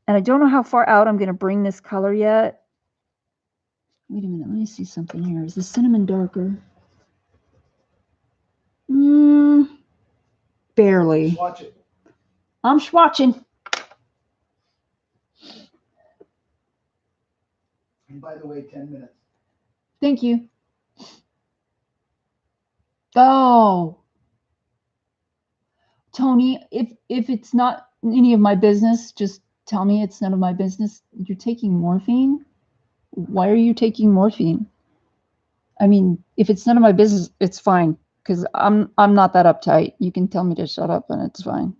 And I don't know how far out I'm going to bring this color yet. Wait a minute, let me see something here. Is the cinnamon darker? Barely. Watch it. I'm swatching. And by the way, 10 minutes. Thank you. Oh, Tony, if it's not any of my business, just tell me it's none of my business. You're taking morphine? Why are you taking morphine? I mean, if it's none of my business, it's fine because I'm not that uptight. You can tell me to shut up and it's fine.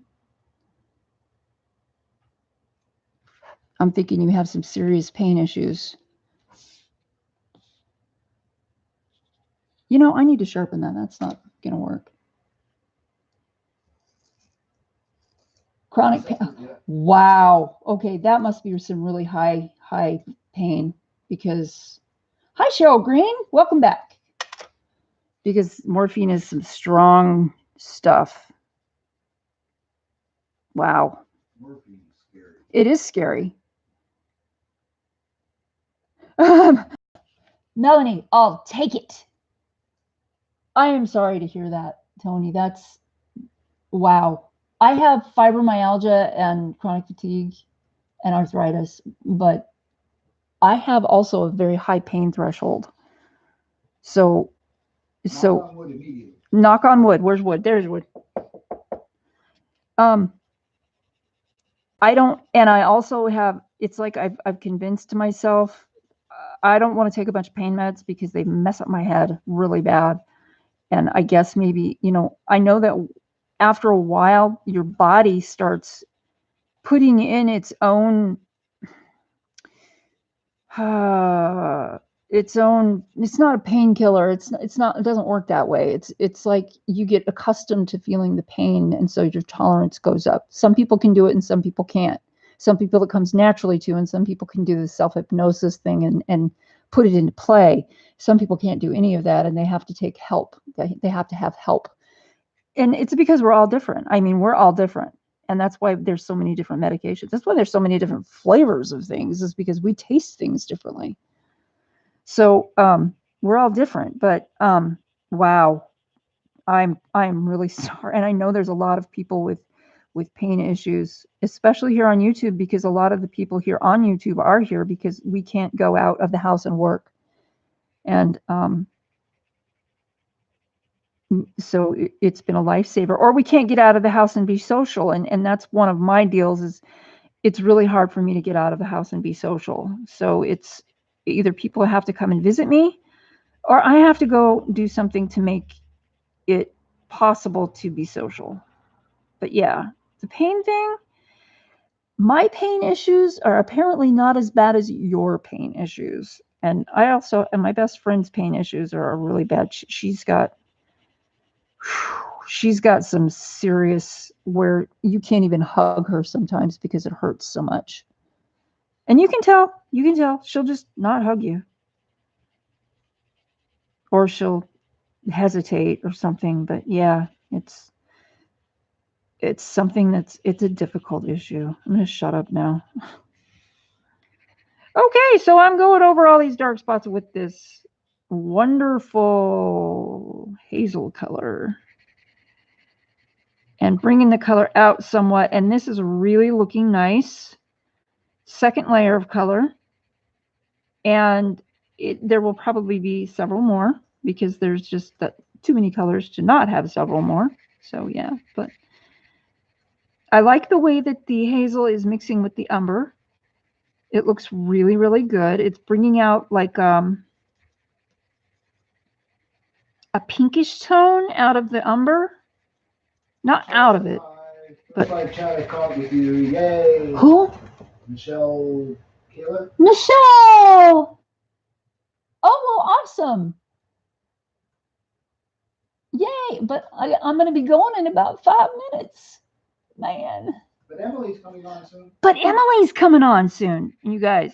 I'm thinking you have some serious pain issues. You know, I need to sharpen that. That's not going to work. Chronic pain. Wow. Okay, that must be some really high pain because hi Cheryl Green, welcome back. Because morphine is some strong stuff. Wow. Morphine is scary. It is scary. Melanie, I'll take it. I am sorry to hear that, Tony. That's wow. I have fibromyalgia and chronic fatigue and arthritis, but I have also a very high pain threshold. So Knock on wood immediately. Knock on wood. Where's wood? There's wood. I don't, and I also have. It's like I've convinced myself I don't want to take a bunch of pain meds because they mess up my head really bad. And I guess maybe, I know that after a while, your body starts putting in its own, it's not a painkiller. It's not, it doesn't work that way. It's like you get accustomed to feeling the pain. And so your tolerance goes up. Some people can do it and some people can't. Some people it comes naturally to, and some people can do the self-hypnosis thing and put it into play. Some people can't do any of that and they have to take help. They have to have help. And it's because we're all different. I mean, we're all different. And that's why there's so many different medications. That's why there's so many different flavors of things, is because we taste things differently. So we're all different. But wow, I'm really sorry. And I know there's a lot of people with pain issues, especially here on YouTube, because a lot of the people here on YouTube are here because we can't go out of the house and work. And so it's been a lifesaver. Or we can't get out of the house and be social. And that's one of my deals, is it's really hard for me to get out of the house and be social. So it's either people have to come and visit me, or I have to go do something to make it possible to be social. But yeah, the pain thing, my pain issues are apparently not as bad as your pain issues. And my best friend's pain issues are really bad. She's got some serious, where you can't even hug her sometimes because it hurts so much. And you can tell she'll just not hug you. Or she'll hesitate or something. But yeah, it's something it's a difficult issue. I'm going to shut up now. Okay, so I'm going over all these dark spots with this wonderful hazel color and bringing the color out somewhat. And this is really looking nice. Second layer of color. And there will probably be several more because there's just too many colors to not have several more. So yeah, but I like the way that the hazel is mixing with the umber. It looks really, really good. It's bringing out like a pinkish tone out of the umber. Not out of it. But like chat caught with you. Yay. Who? Michelle Kaler. Michelle! Oh, well, awesome. Yay, but I'm going to be going in about 5 minutes. Man. But Emily's coming on soon. You guys.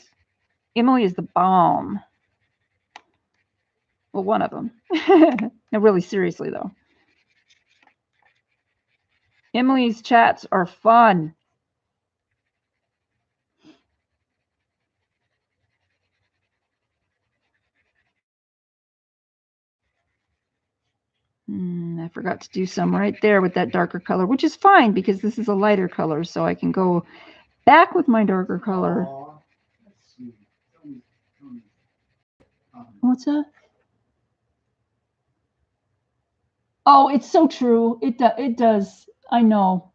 Emily is the bomb. Well, one of them. No, really, seriously, though. Emily's chats are fun. I forgot to do some right there with that darker color, which is fine because this is a lighter color, so I can go back with my darker color. Aww. That's sweet. What's that? Oh, it's so true. It does. I know.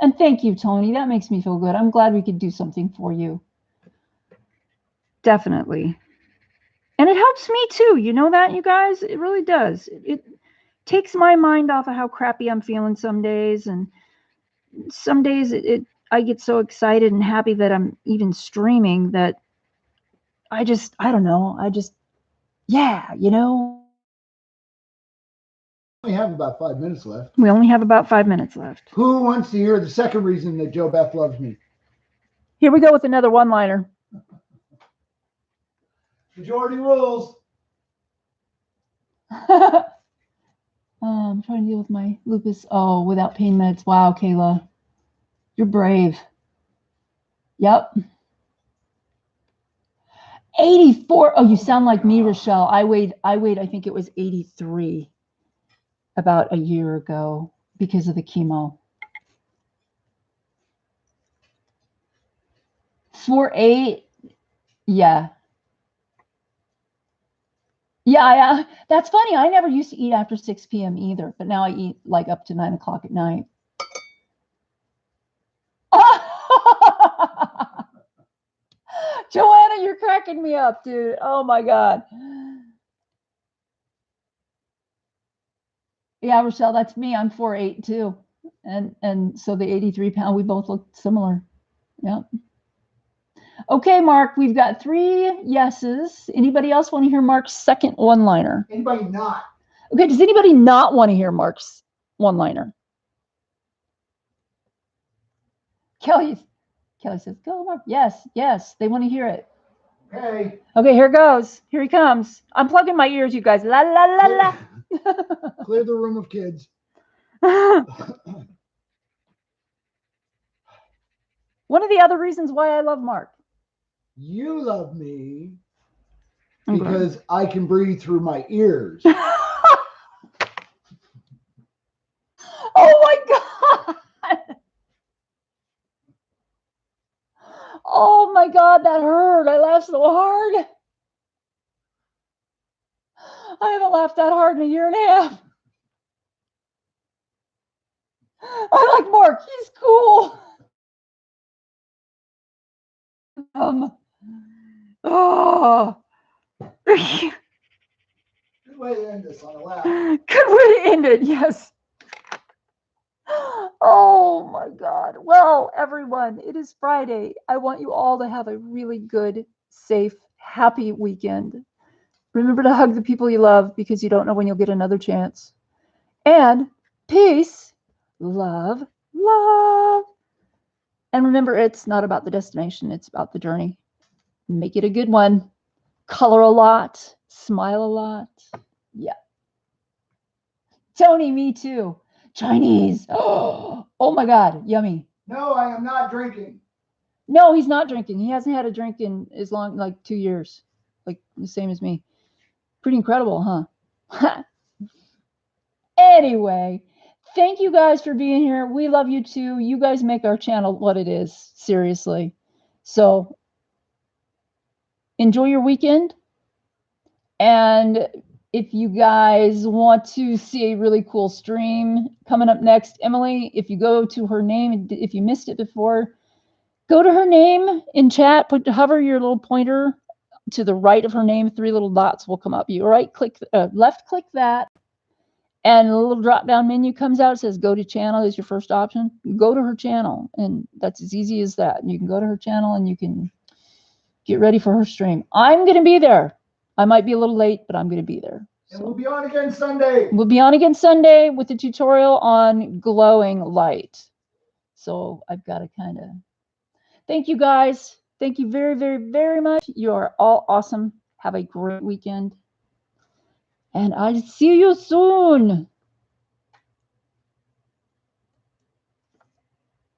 And thank you, Tony. That makes me feel good. I'm glad we could do something for you. Definitely. And it helps me too. You know that, you guys? It really does. It takes my mind off of how crappy I'm feeling some days. And some days I get so excited and happy that I'm even streaming that I don't know. Yeah, you know. We have about 5 minutes left. We only have about 5 minutes left. Who wants to hear the second reason that Joe Beth loves me? Here we go with another one-liner. Majority rules. I'm trying to deal with my lupus. Oh, without pain meds. Wow, Kayla. You're brave. Yep. 84. Oh, you sound like me, Rochelle. I weighed, I think it was 83 about a year ago because of the chemo. 4'8". Yeah. Yeah. That's funny. I never used to eat after 6 p.m. either, but now I eat like up to 9 o'clock at night. Joanna, you're cracking me up, dude. Oh my God. Yeah, Rochelle, that's me. I'm 4'8" too. And so the 83 pound, we both look similar. Yep. Okay, Mark, we've got 3 yeses. Anybody else want to hear Mark's second one-liner? Anybody not? Okay, does anybody not want to hear Mark's one-liner? Kelly says, go, Mark. Yes, they want to hear it. Okay. Okay, here goes. Here he comes. I'm plugging my ears, you guys. La, la, la, la. Clear the room of kids. One of the other reasons why I love Mark. You love me because I can breathe through my ears. Oh my God. Oh my God, that hurt. I laughed so hard. I haven't laughed that hard in a year and a half. I like Mark. He's cool. Oh. Good way to end this on a laugh. Good way to end it, yes. Oh my God. Well, everyone, it is Friday. I want you all to have a really good, safe, happy weekend. Remember to hug the people you love because you don't know when you'll get another chance. And peace, love, love. And remember, it's not about the destination, it's about the journey. Make it a good one. Color a lot, smile a lot. Yeah. Tony, me too. Chinese. Oh my God, yummy. No, I am not drinking. No, he's not drinking. He hasn't had a drink in as long, like 2 years, like the same as me. Pretty incredible, huh? Anyway, thank you guys for being here. We love you too. You guys make our channel what it is, seriously. So enjoy your weekend. And if you guys want to see a really cool stream coming up next, Emily, if you go to her name, if you missed it before, go to her name in chat, hover your little pointer to the right of her name, 3 little dots will come up. You left click that, and a little drop down menu comes out. It says go to channel is your first option. You go to her channel, and that's as easy as that. You can go to her channel and you can get ready for her stream. I'm going to be there. I might be a little late, but I'm going to be there. And we'll be on again Sunday. We'll be on again Sunday with a tutorial on glowing light. So I've got to kind of thank you guys. Thank you very, very, very much. You are all awesome. Have a great weekend. And I'll see you soon.